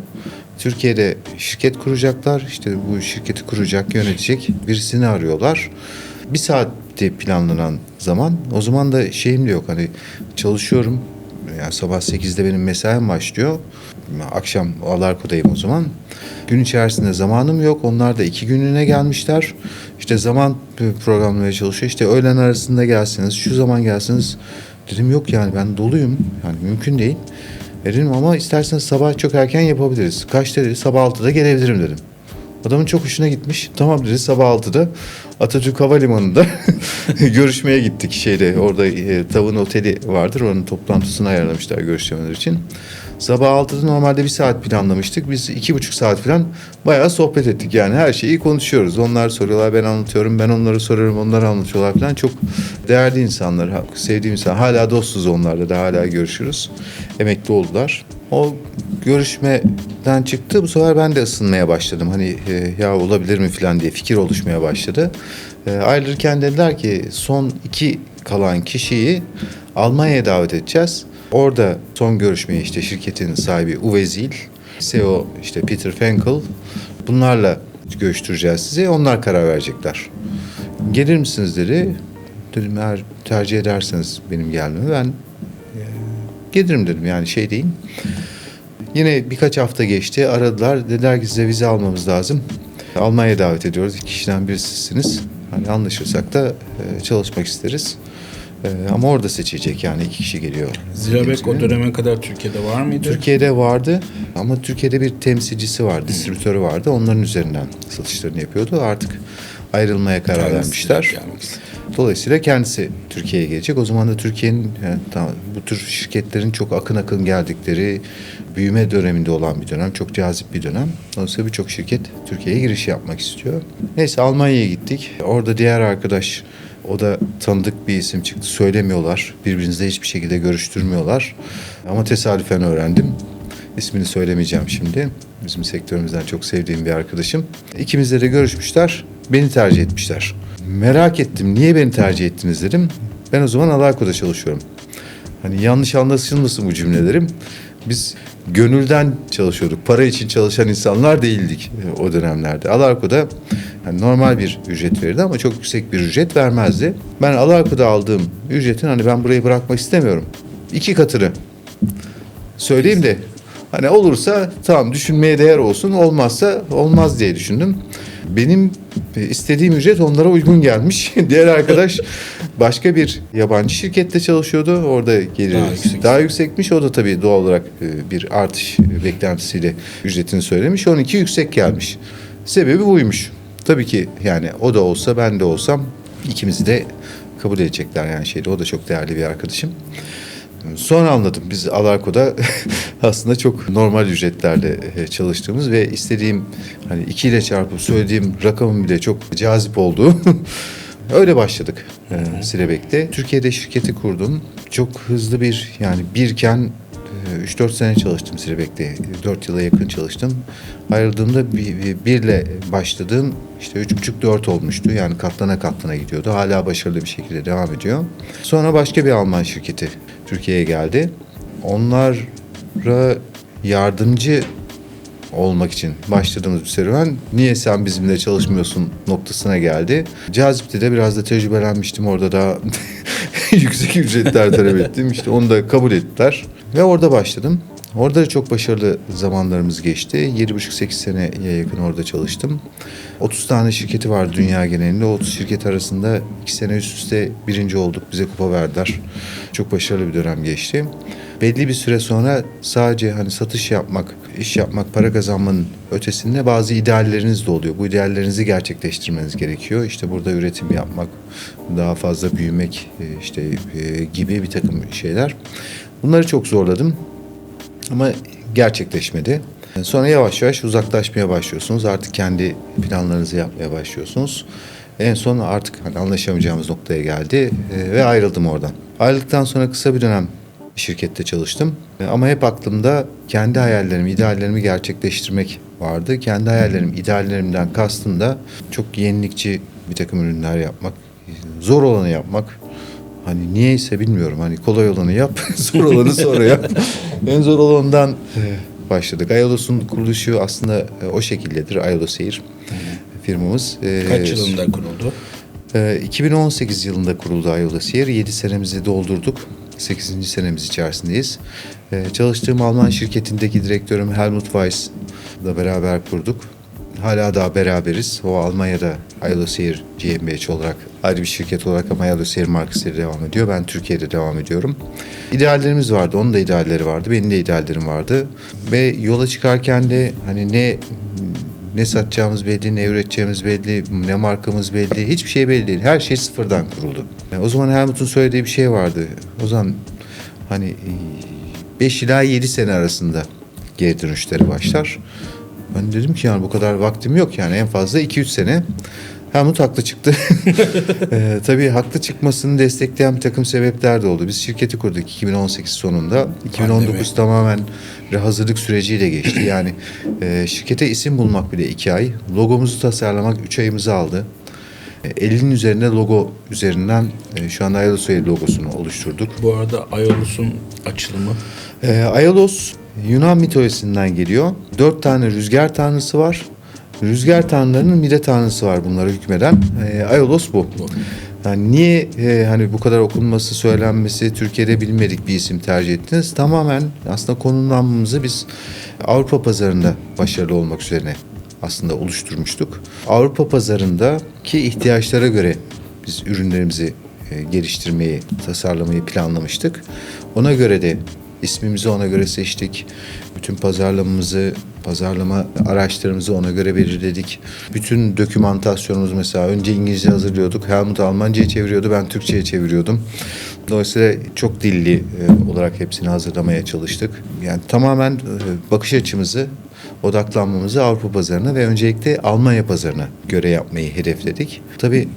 Türkiye'de şirket kuracaklar. İşte bu şirketi kuracak, yönetecek birisini arıyorlar. Bir saatte planlanan zaman. O zaman da şeyim de yok. Hani çalışıyorum. Yani sabah 8'de benim mesaim başlıyor. Akşam Alarko'dayım o zaman. Gün içerisinde zamanım yok. Onlar da 2 günlüğüne gelmişler. İşte zaman programlamaya çalışıyor. İşte öğlen arasında gelseniz, şu zaman gelseniz. Dedim yok yani ben doluyum. Yani mümkün değil. Dedim ama isterseniz sabah çok erken yapabiliriz. Kaçta dedi? Sabah 6'da gelebilirim dedim. Adamın çok hoşuna gitmiş. Tamam dedi sabah 6'da Atatürk Havalimanı'nda görüşmeye gittik şeyde. Orada Tavın Oteli vardır. Onun toplantısını ayarlamışlar görüşmeler için. Sabah 6'da normalde 1 saat planlamıştık. Biz 2,5 saat falan bayağı sohbet ettik yani. Her şeyi konuşuyoruz. Onlar soruyorlar, ben anlatıyorum. Ben onları soruyorum, onlar anlatıyorlar falan. Çok değerli insanlar, sevdiğim insan. Hala dostuz onlarla da hala görüşürüz. Emekli oldular. O görüşmeden çıktı. Bu sefer ben de ısınmaya başladım. Hani ya olabilir mi falan diye fikir oluşmaya başladı. Ayrılırken dediler ki son 2 kalan kişiyi Almanya'ya davet edeceğiz. Orada son görüşmeyi işte şirketin sahibi Uwe Zil, CEO işte Peter Fenkel, bunlarla görüştüreceğiz sizi. Onlar karar verecekler. Gelir misiniz dedi. Dedim eğer tercih ederseniz benim gelmemi ben gelirim dedim yani şey değil. Yine birkaç hafta geçti. Aradılar. Dediler ki size vize almamız lazım. Almanya'ya davet ediyoruz. 2 kişiden birisisiniz. Hani anlaşırsak da çalışmak isteriz. Ama orada seçecek yani 2 kişi geliyor. Zilabek o döneme kadar Türkiye'de var mıydı? Türkiye'de vardı ama Türkiye'de bir temsilcisi vardı, distribütörü vardı. Onların üzerinden satışlarını yapıyordu. Artık ayrılmaya karar vermişler. Dolayısıyla kendisi Türkiye'ye gelecek. O zaman da Türkiye'nin yani, bu tür şirketlerin çok akın akın geldikleri büyüme döneminde olan bir dönem. Çok cazip bir dönem. Dolayısıyla birçok şirket Türkiye'ye giriş yapmak istiyor. Neyse Almanya'ya gittik. Orada diğer arkadaş o da tanıdık bir isim çıktı. Söylemiyorlar. Birbirinizle hiçbir şekilde görüştürmüyorlar. Ama tesadüfen öğrendim. İsmini söylemeyeceğim şimdi. Bizim sektörümüzden çok sevdiğim bir arkadaşım. İkimizle de görüşmüşler. Beni tercih etmişler. Merak ettim. Niye beni tercih ettiniz dedim. Ben o zaman Alarko'da çalışıyorum. Hani yanlış anlaşılmasın bu cümlelerim. Biz gönülden çalışıyorduk. Para için çalışan insanlar değildik o dönemlerde. Alarko'da yani normal bir ücret verirdi ama çok yüksek bir ücret vermezdi. Ben Alarko'da aldığım ücretin hani ben burayı bırakmak istemiyorum. 2 katını söyleyeyim de hani olursa tamam düşünmeye değer olsun, olmazsa olmaz diye düşündüm. Benim istediğim ücret onlara uygun gelmiş. Diğer arkadaş başka bir yabancı şirkette çalışıyordu. Orada geliri daha yüksekmiş. O da tabii doğal olarak bir artış beklentisiyle ücretini söylemiş. 12 yüksek gelmiş. Sebebi buymuş. Tabii ki yani o da olsa ben de olsam ikimizi de kabul edecekler yani şeyde. O da çok değerli bir arkadaşım. Sonra anladım biz Alarko'da aslında çok normal ücretlerle çalıştığımız ve istediğim hani 2 ile çarpıp söylediğim rakamın bile çok cazip olduğu öyle başladık Silabek'te. Türkiye'de şirketi kurdum. Çok hızlı bir yani birken 3-4 sene çalıştım Silabek'te. 4 yıla yakın çalıştım. Ayrıldığımda birle başladığım işte 3,5-4 olmuştu. Yani katlana katlana gidiyordu. Hala başarılı bir şekilde devam ediyor. Sonra başka bir Alman şirketi Türkiye'ye geldi. Onlara yardımcı olmak için başladığımız bir serüven. Niye sen bizimle çalışmıyorsun noktasına geldi. Cazip'te de biraz da tecrübelenmiştim. Orada daha yüksek ücretler talep ettim. İşte onu da kabul ettiler. Ve orada başladım. Orada da çok başarılı zamanlarımız geçti. 7,5-8 seneye yakın orada çalıştım. 30 tane şirketi var dünya genelinde. O 30 şirket arasında 2 sene üst üste birinci olduk. Bize kupa verdiler. Çok başarılı bir dönem geçti. Belli bir süre sonra sadece hani satış yapmak, iş yapmak, para kazanmanın ötesinde bazı idealleriniz de oluyor. Bu ideallerinizi gerçekleştirmeniz gerekiyor. İşte burada üretim yapmak, daha fazla büyümek işte gibi bir takım şeyler. Bunları çok zorladım ama gerçekleşmedi. Sonra yavaş yavaş uzaklaşmaya başlıyorsunuz. Artık kendi planlarınızı yapmaya başlıyorsunuz. En son artık hani anlaşamayacağımız noktaya geldi ve ayrıldım oradan. Ayrıldıktan sonra kısa bir dönem bir şirkette çalıştım. Ama hep aklımda kendi hayallerimi, ideallerimi gerçekleştirmek vardı. Kendi hayallerim, ideallerimden kastım da çok yenilikçi bir takım ürünler yapmak, zor olanı yapmak. Hani niyeyse bilmiyorum. Hani kolay olanı yap, zor olanı sonra yap. En zor olanından başladık. Ayolos'un kuruluşu aslında o şekildedir. Ayolos Air firmamız. Kaç yılında kuruldu? 2018 yılında kuruldu Ayolos Air. 7 senemizi doldurduk. 8. senemiz içerisindeyiz. Çalıştığım Alman şirketindeki direktörüm Helmut Weiss'la beraber kurduk. Hala daha beraberiz. O Almanya'da Ayolos Air GmbH olarak ayrı bir şirket olarak ama Ayolos Air markasıyla devam ediyor. Ben Türkiye'de devam ediyorum. İdeallerimiz vardı. Onun da idealleri vardı. Benim de ideallerim vardı. Ve yola çıkarken de hani ne satacağımız belli, ne üreteceğimiz belli, ne markamız belli. Hiçbir şey belli değil. Her şey sıfırdan kuruldu. O zaman Helmut'un söylediği bir şey vardı. O zaman hani 5 ila 7 sene arasında geri dönüşleri başlar. Ben dedim ki yani bu kadar vaktim yok yani en fazla 2-3 sene. Helmut haklı çıktı. Tabii haklı çıkmasını destekleyen bir takım sebepler de oldu. Biz şirketi kurduk 2018 sonunda. 2019 tamamen hazırlık süreciyle geçti. Yani şirkete isim bulmak bile 2 ay. Logomuzu tasarlamak 3 ayımızı aldı. 50'nin üzerinde logo üzerinden şu anda Ayolos Air logosunu oluşturduk. Bu arada Ayolos'un açılımı? Ayolos Yunan mitolojisinden geliyor. 4 tane rüzgar tanrısı var. Rüzgar tanrılarının Mide tanrısı var bunlara hükmeden. Ayolos bu. Yani niye hani bu kadar okunması, söylenmesi Türkiye'de bilmedik bir isim tercih ettiniz? Tamamen aslında konumlanmamızı biz Avrupa pazarında başarılı olmak üzerine aslında oluşturmuştuk. Avrupa pazarındaki ihtiyaçlara göre biz ürünlerimizi geliştirmeyi, tasarlamayı planlamıştık. Ona göre de ismimizi ona göre seçtik. Bütün pazarlama araçlarımızı ona göre belirledik. Bütün dokümantasyonumuz mesela önce İngilizce hazırlıyorduk. Helmut Almanca'ya çeviriyordu, ben Türkçe'ye çeviriyordum. Dolayısıyla çok dilli olarak hepsini hazırlamaya çalıştık. Yani tamamen bakış açımızı, odaklanmamızı Avrupa pazarına ve öncelikle Almanya pazarına göre yapmayı hedefledik. Tabii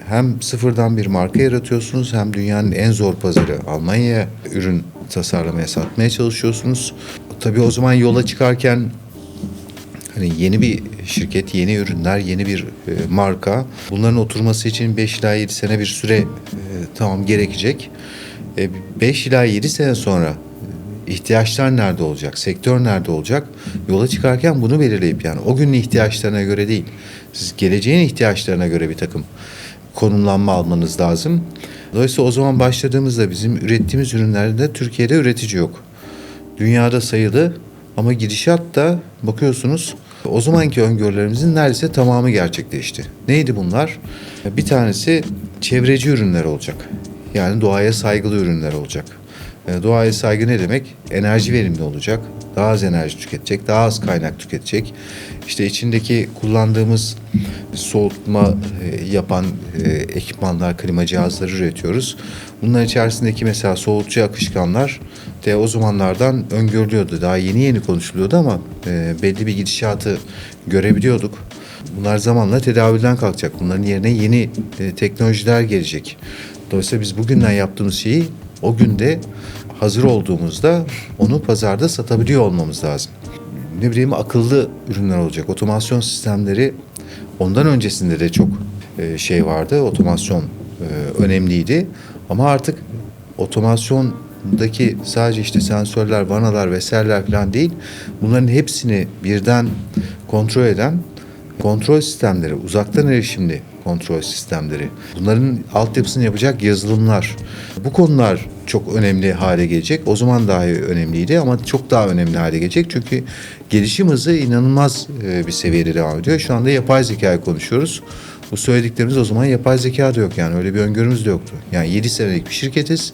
hem sıfırdan bir marka yaratıyorsunuz hem dünyanın en zor pazarı Almanya'ya ürün tasarlamaya, satmaya çalışıyorsunuz. Tabii o zaman yola çıkarken hani yeni bir şirket, yeni ürünler, yeni bir marka. Bunların oturması için 5 ila 7 sene bir süre tamam gerekecek. 5 ila 7 sene sonra ihtiyaçlar nerede olacak, sektör nerede olacak? Yola çıkarken bunu belirleyip yani o günün ihtiyaçlarına göre değil, siz geleceğin ihtiyaçlarına göre bir takım konumlanma almanız lazım. Dolayısıyla o zaman başladığımızda bizim ürettiğimiz ürünlerde Türkiye'de üretici yok. Dünyada sayılı ama gidişat da bakıyorsunuz o zamanki öngörülerimizin neredeyse tamamı gerçekleşti. Neydi bunlar? Bir tanesi çevreci ürünler olacak. Yani doğaya saygılı ürünler olacak. Doğaya saygı ne demek? Enerji verimli olacak. Daha az enerji tüketecek, daha az kaynak tüketecek. İşte içindeki kullandığımız soğutma yapan ekipmanlar, klima cihazları üretiyoruz. Bunların içerisindeki mesela soğutucu akışkanlar de o zamanlardan öngörülüyordu. Daha yeni konuşuluyordu ama belli bir gidişatı görebiliyorduk. Bunlar zamanla tedavülden kalkacak. Bunların yerine yeni teknolojiler gelecek. Dolayısıyla biz bugünden yaptığımız şeyi o günde hazır olduğumuzda onu pazarda satabiliyor olmamız lazım. Ne bileyim akıllı ürünler olacak. Otomasyon sistemleri ondan öncesinde de çok şey vardı. Otomasyon önemliydi. Ama artık otomasyondaki sadece işte sensörler, vanalar vesaireler falan değil. Bunların hepsini birden kontrol eden kontrol sistemleri, uzaktan erişimli kontrol sistemleri, bunların altyapısını yapacak yazılımlar. Bu konular çok önemli hale gelecek. O zaman dahi önemliydi ama çok daha önemli hale gelecek. Çünkü gelişim hızı inanılmaz bir seviyede devam ediyor. Şu anda yapay zekayı konuşuyoruz. Bu söylediklerimiz o zaman yapay zeka da yok yani öyle bir öngörümüz de yoktu. Yani 7 senelik bir şirketiz.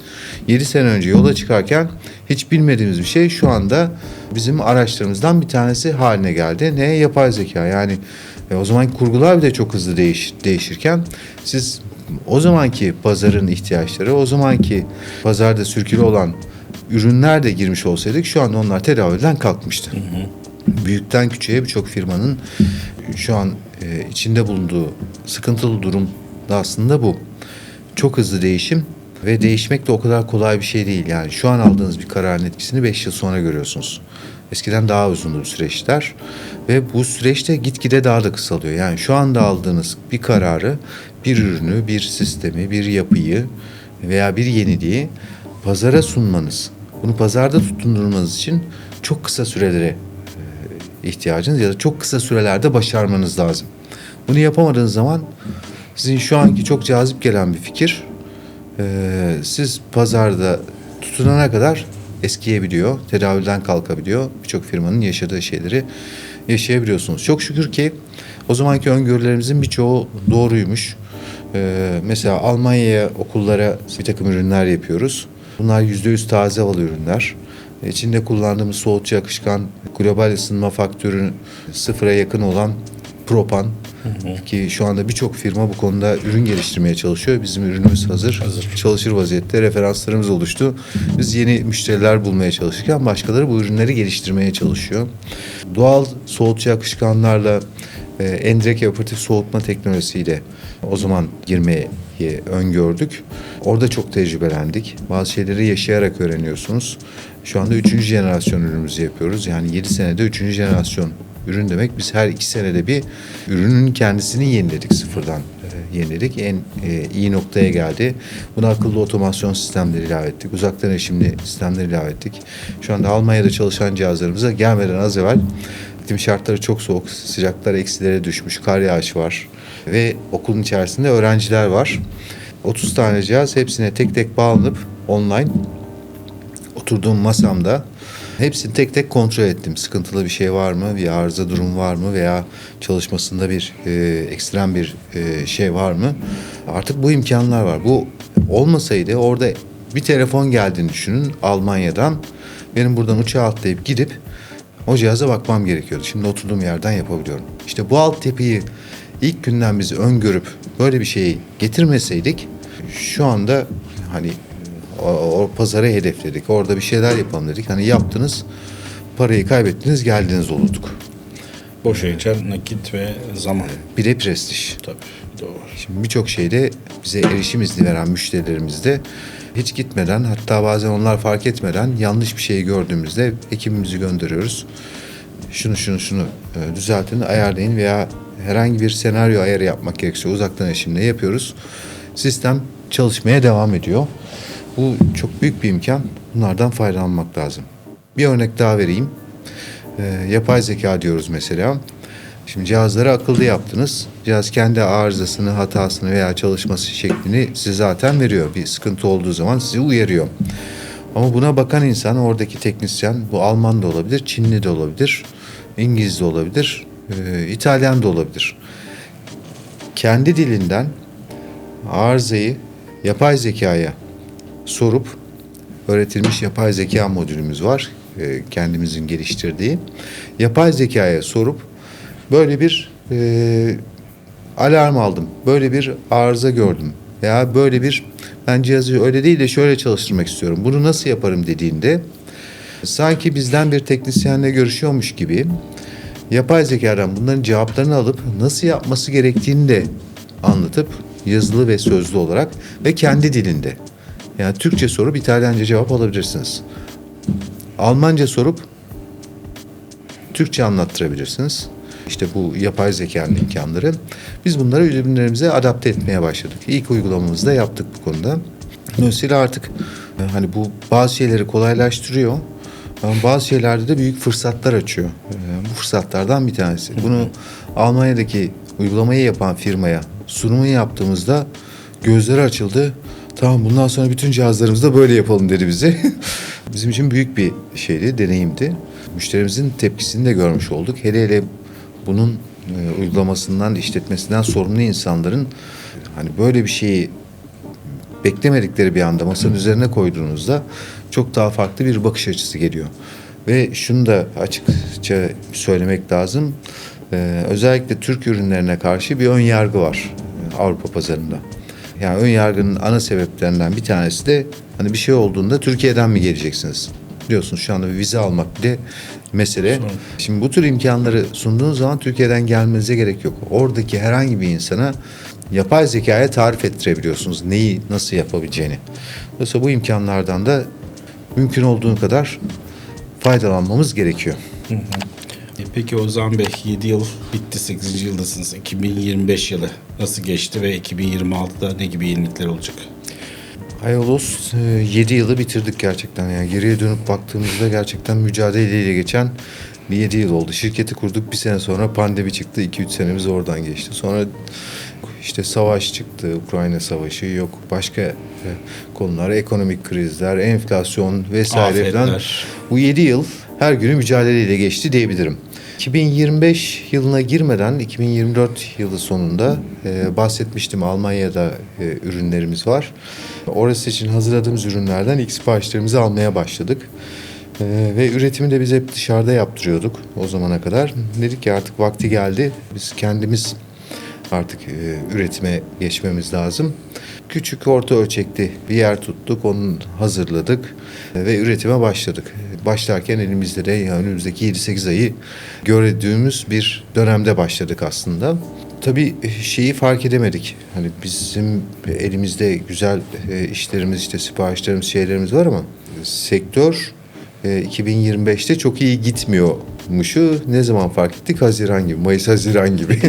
7 sene önce yola çıkarken hiç bilmediğimiz bir şey şu anda bizim araçlarımızdan bir tanesi haline geldi. Ne? Yapay zeka yani o zamanki kurgular bile çok hızlı değişirken siz o zamanki pazarın ihtiyaçları, o zamanki pazarda sürkülü olan ürünler de girmiş olsaydık şu anda onlar tedavülden kalkmıştı. büyükten küçüğe birçok firmanın şu an içinde bulunduğu sıkıntılı durum da aslında bu. Çok hızlı değişim ve değişmek de o kadar kolay bir şey değil. Yani şu an aldığınız bir kararın etkisini 5 yıl sonra görüyorsunuz. Eskiden daha uzundu bu süreçler ve bu süreçte gitgide daha da kısalıyor. Yani şu anda aldığınız bir kararı, bir ürünü, bir sistemi, bir yapıyı veya bir yeniliği pazara sunmanız, bunu pazarda tutundurmanız için çok kısa sürelere ihtiyacınız ya da çok kısa sürelerde başarmanız lazım. Bunu yapamadığınız zaman sizin şu anki çok cazip gelen bir fikir siz pazarda tutunana kadar eskiyebiliyor, tedavülden kalkabiliyor. Birçok firmanın yaşadığı şeyleri yaşayabiliyorsunuz. Çok şükür ki o zamanki öngörülerimizin birçoğu doğruymuş. Mesela Almanya'ya, okullara bir takım ürünler yapıyoruz. Bunlar %100 taze havalı ürünler. İçinde kullandığımız soğutucu akışkan, global ısınma faktörü sıfıra yakın olan propan. Ki şu anda birçok firma bu konuda ürün geliştirmeye çalışıyor. Bizim ürünümüz hazır. Çalışır vaziyette, referanslarımız oluştu. Biz yeni müşteriler bulmaya çalışırken başkaları bu ürünleri geliştirmeye çalışıyor. Doğal soğutucu akışkanlarla endirekt evaporatif soğutma teknolojisiyle o zaman girmeyi öngördük. Orada çok tecrübelendik. Bazı şeyleri yaşayarak öğreniyorsunuz. Şu anda 3. jenerasyon ürünümüzü yapıyoruz. Yani 7 senede 3. jenerasyon ürün demek. Biz her 2 senede bir ürünün kendisini yeniledik, sıfırdan yeniledik. En iyi noktaya geldi. Buna akıllı otomasyon sistemleri ilave ettik. Uzaktan erişimli sistemleri ilave ettik. Şu anda Almanya'da çalışan cihazlarımıza gelmeden az evvel iklim şartları çok soğuk, sıcaklar eksilere düşmüş, kar yağışı var ve okulun içerisinde öğrenciler var. 30 tane cihaz hepsine tek tek bağlanıp online oturduğum masamda hepsini tek tek kontrol ettim. Sıkıntılı bir şey var mı, bir arıza durum var mı veya çalışmasında bir ekstrem bir şey var mı? Artık bu imkanlar var. Bu olmasaydı orada bir telefon geldiğini düşünün Almanya'dan. Benim buradan uçağa atlayıp gidip o cihaza bakmam gerekiyordu. Şimdi oturduğum yerden yapabiliyorum. İşte bu altyapıyı ilk günden biz öngörüp böyle bir şeyi getirmeseydik şu anda hani o pazarı hedefledik. Orada bir şeyler yapalım dedik. Hani yaptınız, parayı kaybettiniz, geldiniz olurduk. Boşa geçer nakit ve zaman. Bir de prestij. Tabii doğru. Şimdi birçok şeyde bize erişim izni veren müşterilerimiz de hiç gitmeden, hatta bazen onlar fark etmeden yanlış bir şey gördüğümüzde ekibimizi gönderiyoruz. Şunu düzeltin, ayarlayın veya herhangi bir senaryo ayarı yapmak gerekirse uzaktan erişimle yapıyoruz. Sistem çalışmaya devam ediyor. Bu çok büyük bir imkan. Bunlardan faydalanmak lazım. Bir örnek daha vereyim. Yapay zeka diyoruz mesela. Şimdi cihazları akıllı yaptınız. Cihaz kendi arızasını, hatasını veya çalışması şeklini size zaten veriyor. Bir sıkıntı olduğu zaman sizi uyarıyor. Ama buna bakan insan, oradaki teknisyen, bu Alman da olabilir, Çinli de olabilir, İngiliz de olabilir, İtalyan da olabilir. Kendi dilinden arızayı yapay zekaya sorup, öğretilmiş yapay zeka modülümüz var, kendimizin geliştirdiği. Yapay zekaya sorup böyle bir alarm aldım, böyle bir arıza gördüm veya böyle bir ben cihazı öyle değil de şöyle çalıştırmak istiyorum, bunu nasıl yaparım dediğinde sanki bizden bir teknisyenle görüşüyormuş gibi yapay zekadan bunların cevaplarını alıp nasıl yapması gerektiğini de anlatıp yazılı ve sözlü olarak ve kendi dilinde. Yani Türkçe sorup İtalyanca cevap alabilirsiniz. Almanca sorup Türkçe anlattırabilirsiniz. İşte bu yapay zekanın imkanları. Biz bunları ürünlerimize adapte etmeye başladık. İlk uygulamamızı da yaptık bu konuda. Dolayısıyla artık hani bu bazı şeyleri kolaylaştırıyor. Ama bazı şeylerde de büyük fırsatlar açıyor. Bu fırsatlardan bir tanesi. Bunu Almanya'daki uygulamayı yapan firmaya sunumu yaptığımızda gözleri açıldı. Tamam, bundan sonra bütün cihazlarımızda böyle yapalım dedi bize. Bizim için büyük bir şeydi, deneyimdi. Müşterimizin tepkisini de görmüş olduk. Hele hele bunun uygulamasından, işletmesinden sorumlu insanların hani böyle bir şeyi beklemedikleri bir anda masanın üzerine koyduğunuzda çok daha farklı bir bakış açısı geliyor. Ve şunu da açıkça söylemek lazım. Özellikle Türk ürünlerine karşı bir ön yargı var Avrupa pazarında. Yani ön yargının ana sebeplerinden bir tanesi de hani bir şey olduğunda Türkiye'den mi geleceksiniz? biliyorsunuz şu anda bir vize almak bile mesele. Sorun. Şimdi bu tür imkanları sunduğunuz zaman Türkiye'den gelmenize gerek yok. Oradaki herhangi bir insana yapay zekaya tarif ettirebiliyorsunuz neyi nasıl yapabileceğini. Dolayısıyla bu imkanlardan da mümkün olduğu kadar faydalanmamız gerekiyor. Peki Ozan Bey, 7 yıl bitti, 8. yıldasınız. 2025 yılı nasıl geçti ve 2026'da ne gibi yenilikler olacak? Ayolos 7 yılı bitirdik gerçekten. Yani geriye dönüp baktığımızda gerçekten mücadeleyle geçen bir 7 yıl oldu. Şirketi kurduk, bir sene sonra pandemi çıktı. 2-3 senemiz oradan geçti. Sonra işte savaş çıktı, Ukrayna savaşı, yok başka konular, ekonomik krizler, enflasyon vesaire falan. Afetler. Bu 7 yıl her günü mücadeleyle geçti diyebilirim. 2025 yılına girmeden 2024 yılı sonunda bahsetmiştim, Almanya'da ürünlerimiz var. Orası için hazırladığımız ürünlerden ilk siparişlerimizi almaya başladık. Ve üretimi de biz hep dışarıda yaptırıyorduk o zamana kadar. Dedik ki artık vakti geldi. Biz kendimiz artık üretime geçmemiz lazım. Küçük orta ölçekli bir yer tuttuk, onu hazırladık ve üretime başladık. Başlarken elimizde de önümüzdeki 7-8 ayı gördüğümüz bir dönemde başladık aslında. Tabii şeyi fark edemedik. Hani bizim elimizde güzel işlerimiz, işte siparişlerimiz, şeylerimiz var ama sektör 2025'te çok iyi gitmiyormuşu ne zaman fark ettik? Haziran gibi, Mayıs-Haziran gibi.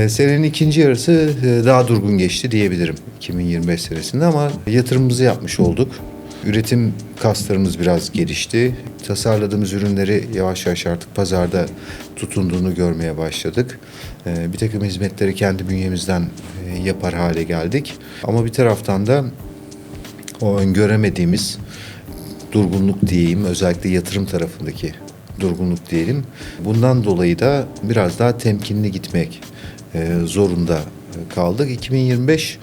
Senenin ikinci yarısı daha durgun geçti diyebilirim 2025 senesinde ama yatırımımızı yapmış olduk. Üretim kaslarımız biraz gelişti. Tasarladığımız ürünleri yavaş yavaş artık pazarda tutunduğunu görmeye başladık. Bir takım hizmetleri kendi bünyemizden yapar hale geldik. Ama bir taraftan da o öngöremediğimiz durgunluk diyeyim, özellikle yatırım tarafındaki durgunluk diyelim. Bundan dolayı da biraz daha temkinli gitmek zorunda kaldık. 2025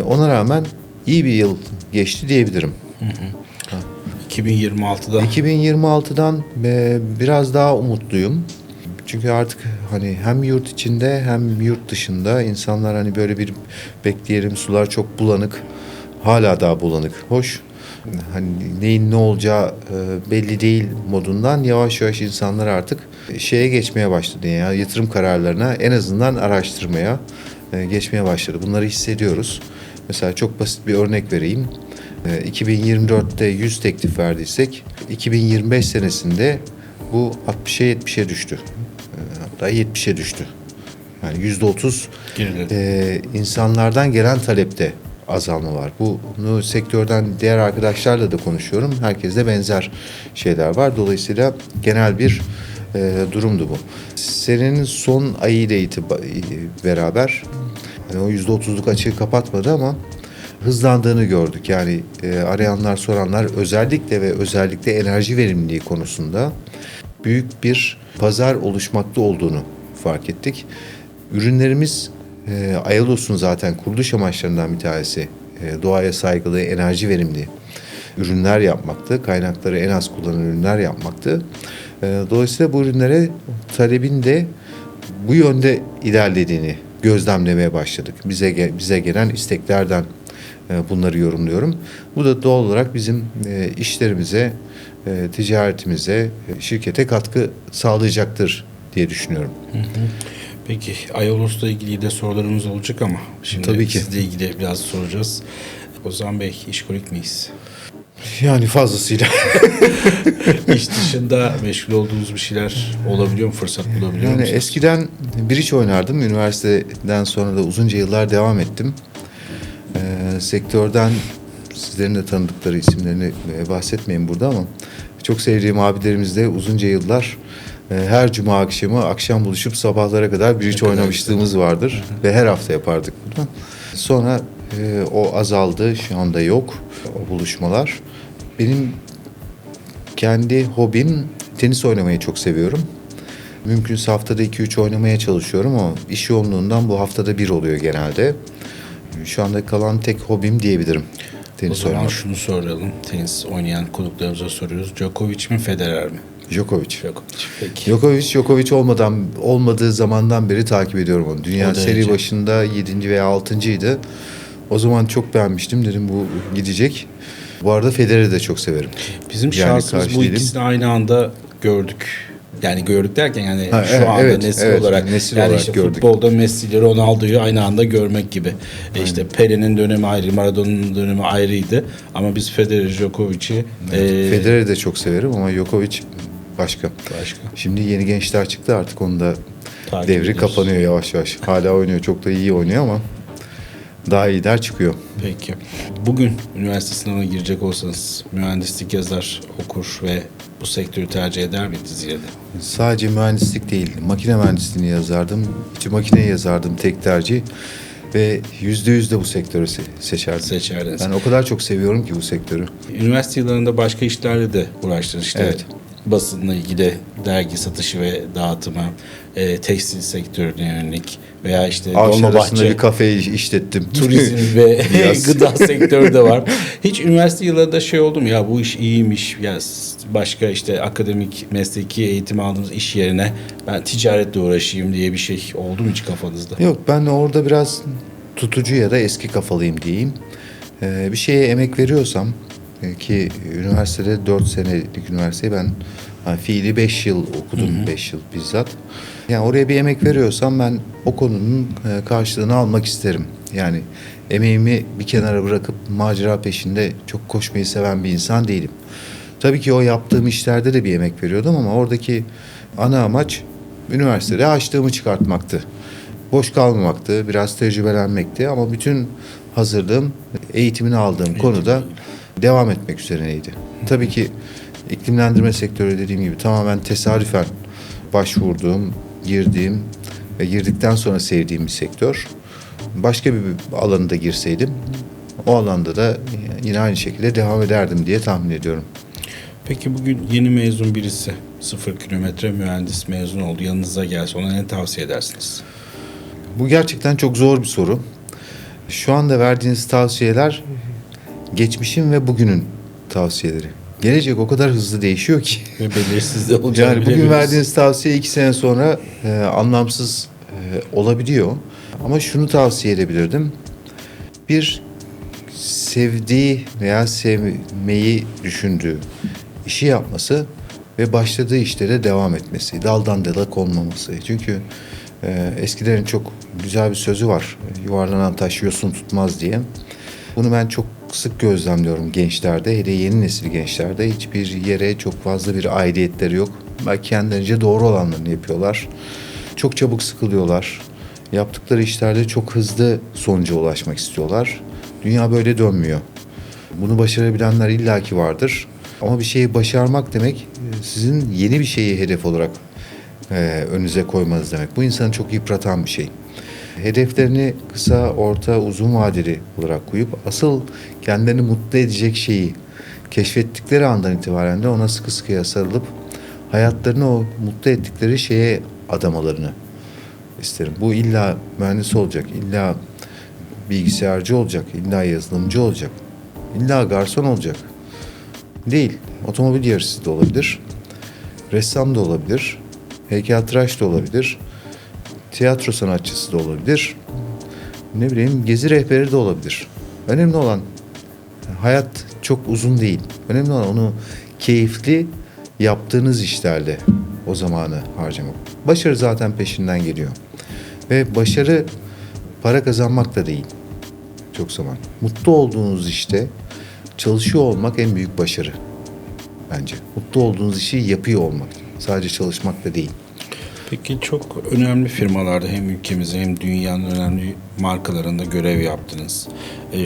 ona rağmen iyi bir yıl geçti diyebilirim. 2026'da 2026'dan biraz daha umutluyum. Çünkü artık hani hem yurt içinde hem yurt dışında insanlar hani böyle bir bekleyelim, sular çok bulanık, hala daha bulanık. Hoş. Hani neyin ne olacağı belli değil modundan yavaş yavaş insanlar artık şeye geçmeye başladı. Yani yatırım kararlarına en azından araştırmaya geçmeye başladı. Bunları hissediyoruz. Mesela çok basit bir örnek vereyim. 2024'te 100 teklif verdiysek 2025 senesinde bu 60'a 70'e düştü. Hatta 70'e düştü. Yani %30 insanlardan gelen talepte azalma var. Bunu sektörden diğer arkadaşlarla da konuşuyorum. Herkeste benzer şeyler var. Dolayısıyla genel bir durumdu bu. Senenin son ayıyla beraber yani o %30'luk açığı kapatmadı ama hızlandığını gördük. Yani arayanlar, soranlar özellikle enerji verimliliği konusunda büyük bir pazar oluşmakta olduğunu fark ettik. Ürünlerimiz Ayalos'un zaten kuruluş amaçlarından bir tanesi doğaya saygılı, enerji verimli ürünler yapmaktı. Kaynakları en az kullanan ürünler yapmaktı. Dolayısıyla bu ürünlere talebin de bu yönde ilerlediğini gözlemlemeye başladık. Bize gelen isteklerden bunları yorumluyorum. Bu da doğal olarak bizim işlerimize, ticaretimize, şirkete katkı sağlayacaktır diye düşünüyorum. Peki Ayolos'la ilgili de sorularımız olacak ama şimdi Tabii ki. sizle ilgili biraz soracağız. Ozan Bey, işkolik miyiz? Yani fazlasıyla. İş dışında meşgul olduğunuz bir şeyler olabiliyor mu? Fırsat bulabiliyor Yani musunuz? eskiden bridge oynardım. Üniversiteden sonra da uzunca yıllar devam ettim. Sektörden sizlerin de tanıdıkları isimlerini bahsetmeyin burada ama çok sevdiğim abilerimizle uzunca yıllar her cuma akşamı akşam buluşup sabahlara kadar bridge oynamışlığımız vardır. Ve her hafta yapardık bunu. Sonra o azaldı. Şu anda yok o buluşmalar. Benim kendi hobim tenis oynamayı çok seviyorum. Mümkünse haftada 2-3 oynamaya çalışıyorum ama iş yoğunluğundan bu haftada 1 oluyor genelde. Şu anda kalan tek hobim diyebilirim. O Tenis zaman oynamak. şunu soralım. Tenis oynayan konuklarımıza soruyoruz. Djokovic mi, Federer mi? Djokovic. Djokovic. Peki. Djokovic olmadığı zamandan beri takip ediyorum onu. Dünya O seri derece. başında 7. veya 6.'ydı. O zaman çok beğenmiştim. Dedim bu gidecek. Bu arada Federer'i de çok severim. Bizim Yani şansımız karşı bu değilim. ikisini aynı anda gördük. Yani gördük derken yani Ha, şu anda evet, nesil evet, olarak nesil yani olarak işte gördük. futbolda Messi'leri Ronaldo'yu aynı anda görmek gibi. İşte Pele'nin dönemi ayrı, Maradona'nın dönemi ayrıydı ama biz Federer, Djokovic'i Federer'i de çok severim ama Djokovic başka. başka Şimdi yeni gençler çıktı, artık onun da takip devri ediyoruz. kapanıyor yavaş yavaş. Hala oynuyor, çok da iyi oynuyor ama daha iyiler çıkıyor. Peki. Bugün üniversite sınavına girecek olsanız mühendislik yazar, okur ve bu sektörü tercih eder miydiniz yine de? Sadece mühendislik değil, makine mühendisliğini yazardım. İçi makineyi yazardım tek tercih. Ve %100 de bu sektörü seçerdim. Seçerdiniz. Ben o kadar çok seviyorum ki bu sektörü. Üniversite yıllarında başka işlerle de uğraştınız işte. Evet. Basınla ilgili dergi satışı ve dağıtımı, tekstil sektörüne yönelik veya işte Avşar arasında Dolmabahçe, bir kafe işlettim. turizm ve Biraz. gıda sektörü de var. Hiç üniversite yıllarında şey oldu mu ya bu iş iyiymiş ya başka işte akademik mesleki eğitim aldığınız iş yerine ben ticaretle uğraşayım diye bir şey oldu mu hiç kafanızda? Yok, ben orada biraz tutucu ya da eski kafalıyım diyeyim. Bir şeye emek veriyorsam ki üniversitede 4 senelik üniversiteyi ben fiili 5 yıl okudum. 5 yıl bizzat. Yani oraya bir emek veriyorsam ben o konunun karşılığını almak isterim. Yani emeğimi bir kenara bırakıp macera peşinde çok koşmayı seven bir insan değilim. Tabii ki o yaptığım işlerde de bir emek veriyordum ama oradaki ana amaç üniversitede açtığımı çıkartmaktı. Boş kalmamaktı, biraz tecrübelenmekti ama bütün hazırlığım eğitimini aldığım konuda devam etmek üzerineydi. Tabii ki iklimlendirme sektörü dediğim gibi tamamen tesadüfen başvurduğum, girdiğim ve girdikten sonra sevdiğim bir sektör. Başka bir alanda girseydim o alanda da yine aynı şekilde devam ederdim diye tahmin ediyorum. Peki bugün yeni mezun birisi 0 kilometre mühendis mezun oldu yanınıza gelse ona ne tavsiye edersiniz? Bu gerçekten çok zor bir soru. Şu anda verdiğiniz tavsiyeler geçmişin ve bugünün tavsiyeleri. Gelecek o kadar hızlı değişiyor ki. Ve belirsiz de olacağını Yani bugün bilebiliriz. verdiğiniz tavsiye 2 sene sonra anlamsız olabiliyor. Ama şunu tavsiye edebilirdim. Bir, sevdiği veya sevmeyi düşündüğü işi yapması ve başladığı işte de devam etmesi. Daldan dala konmaması. Çünkü eskilerin çok güzel bir sözü var. Yuvarlanan taş yosun tutmaz diye. Bunu ben çok sık gözlemliyorum gençlerde. Hele yeni nesil gençlerde. Hiçbir yere çok fazla bir aidiyetleri yok. Belki kendilerince doğru olanlarını yapıyorlar. Çok çabuk sıkılıyorlar. Yaptıkları işlerde çok hızlı sonuca ulaşmak istiyorlar. Dünya böyle dönmüyor. Bunu başarabilenler illaki vardır. Ama bir şeyi başarmak demek sizin yeni bir şeyi hedef olarak önünüze koymanız demek. Bu insanı çok yıpratan bir şey. Hedeflerini kısa, orta, uzun vadeli olarak koyup asıl kendilerini mutlu edecek şeyi keşfettikleri andan itibaren de ona sıkı sıkıya sarılıp hayatlarını o mutlu ettikleri şeye adamalarını isterim. Bu illa mühendis olacak, illa bilgisayarcı olacak, illa yazılımcı olacak, illa garson olacak. Değil. Otomobil yarışçısı da olabilir, ressam da olabilir, heykeltıraş da olabilir, tiyatro sanatçısı da olabilir, ne bileyim gezi rehberi de olabilir. Önemli olan hayat çok uzun değil. Önemli olan onu keyifli yaptığınız işlerle o zamanı harcamak. Başarı zaten peşinden geliyor. Ve başarı para kazanmak da değil. Çok zaman. Mutlu olduğunuz işte çalışıyor olmak en büyük başarı bence. Mutlu olduğunuz işi yapıyor olmak. Sadece çalışmak da değil. Peki çok önemli firmalarda hem ülkemizde hem dünyanın önemli markalarında görev yaptınız.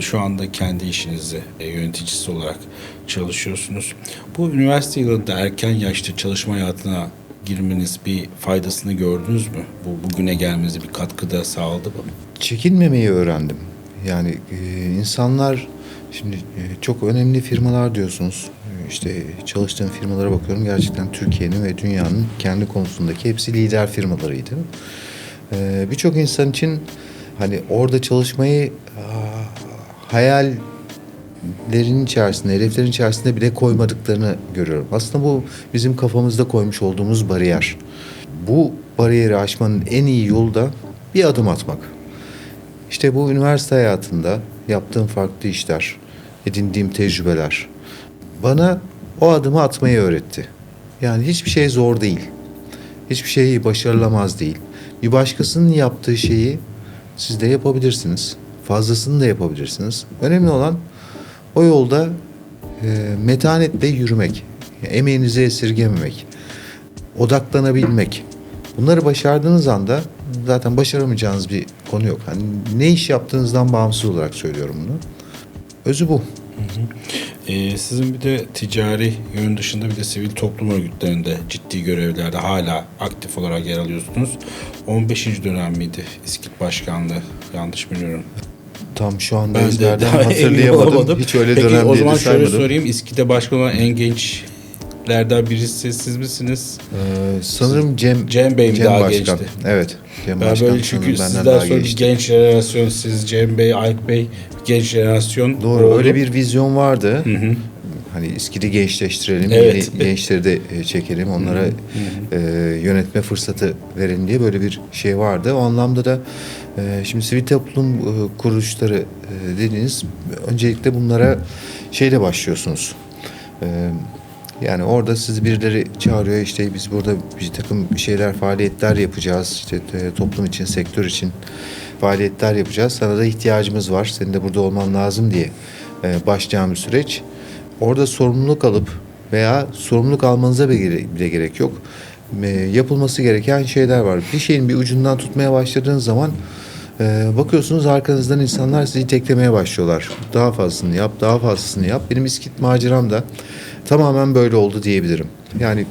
Şu anda kendi işinizi yöneticisi olarak çalışıyorsunuz. Bu üniversite yılında erken yaşta çalışma hayatına girmeniz bir faydasını gördünüz mü? Bu bugüne gelmenize bir katkıda sağladı mı? Çekinmemeyi öğrendim. Yani insanlar şimdi çok önemli firmalar diyorsunuz. İşte çalıştığım firmalara bakıyorum. Gerçekten Türkiye'nin ve dünyanın kendi konusundaki hepsi lider firmalarıydı. Birçok insan için hani orada çalışmayı hayallerin içerisinde, hedeflerin içerisinde bile koymadıklarını görüyorum. Aslında bu bizim kafamızda koymuş olduğumuz bariyer. Bu bariyeri aşmanın en iyi yolu da bir adım atmak. İşte bu üniversite hayatında yaptığım farklı işler, edindiğim tecrübeler bana o adımı atmayı öğretti. Yani hiçbir şey zor değil. Hiçbir şey başarılamaz değil. Bir başkasının yaptığı şeyi siz de yapabilirsiniz. Fazlasını da yapabilirsiniz. Önemli olan o yolda metanetle yürümek, emeğinizi esirgememek, odaklanabilmek. Bunları başardığınız anda zaten başaramayacağınız bir konu yok. Hani ne iş yaptığınızdan bağımsız olarak söylüyorum bunu. Özü bu. Sizin bir de ticari yön dışında bir de sivil toplum örgütlerinde ciddi görevlerde hala aktif olarak yer alıyorsunuz. 15. dönem miydi İSKİT Başkanlığı? Yanlış bilmiyorum. Tam şu anda Ben de ezberden daha emin hatırlayamadım. olamadım. Hiç öyle Peki, dönem o diye zaman de şöyle saymadım. sorayım. İSKİT'e başkan olan en gençlerden birisi siz misiniz? Sanırım Cem Bey mi daha Başkan. gençti? Evet. Cem Ben Başkan böyle çünkü sanırım sizden benden daha sonra bir gençti. genç jenerasyon, siz Cem Bey, Alp Bey genç jenerasyon Doğru, oldu. öyle bir vizyon vardı. Hani İSKİT'i gençleştirelim, Evet. yeni gençleri de çekelim, onlara yönetme fırsatı verin diye böyle bir şey vardı. O anlamda da şimdi sivil toplum kuruluşları dediğiniz, öncelikle bunlara şeyle başlıyorsunuz. Yani orada sizi birileri çağırıyor, işte biz burada bir takım şeyler, faaliyetler yapacağız. İşte toplum için, sektör için faaliyetler yapacağız. Sana da ihtiyacımız var, senin de burada olman lazım diye başlayan bir süreç. Orada sorumluluk alıp veya sorumluluk almanıza bile gerek yok. Yapılması gereken şeyler var. Bir şeyin bir ucundan tutmaya başladığınız zaman bakıyorsunuz arkanızdan insanlar sizi teklemeye başlıyorlar. Daha fazlasını yap, daha fazlasını yap. Benim İSKİT maceram da tamamen böyle oldu diyebilirim. Yani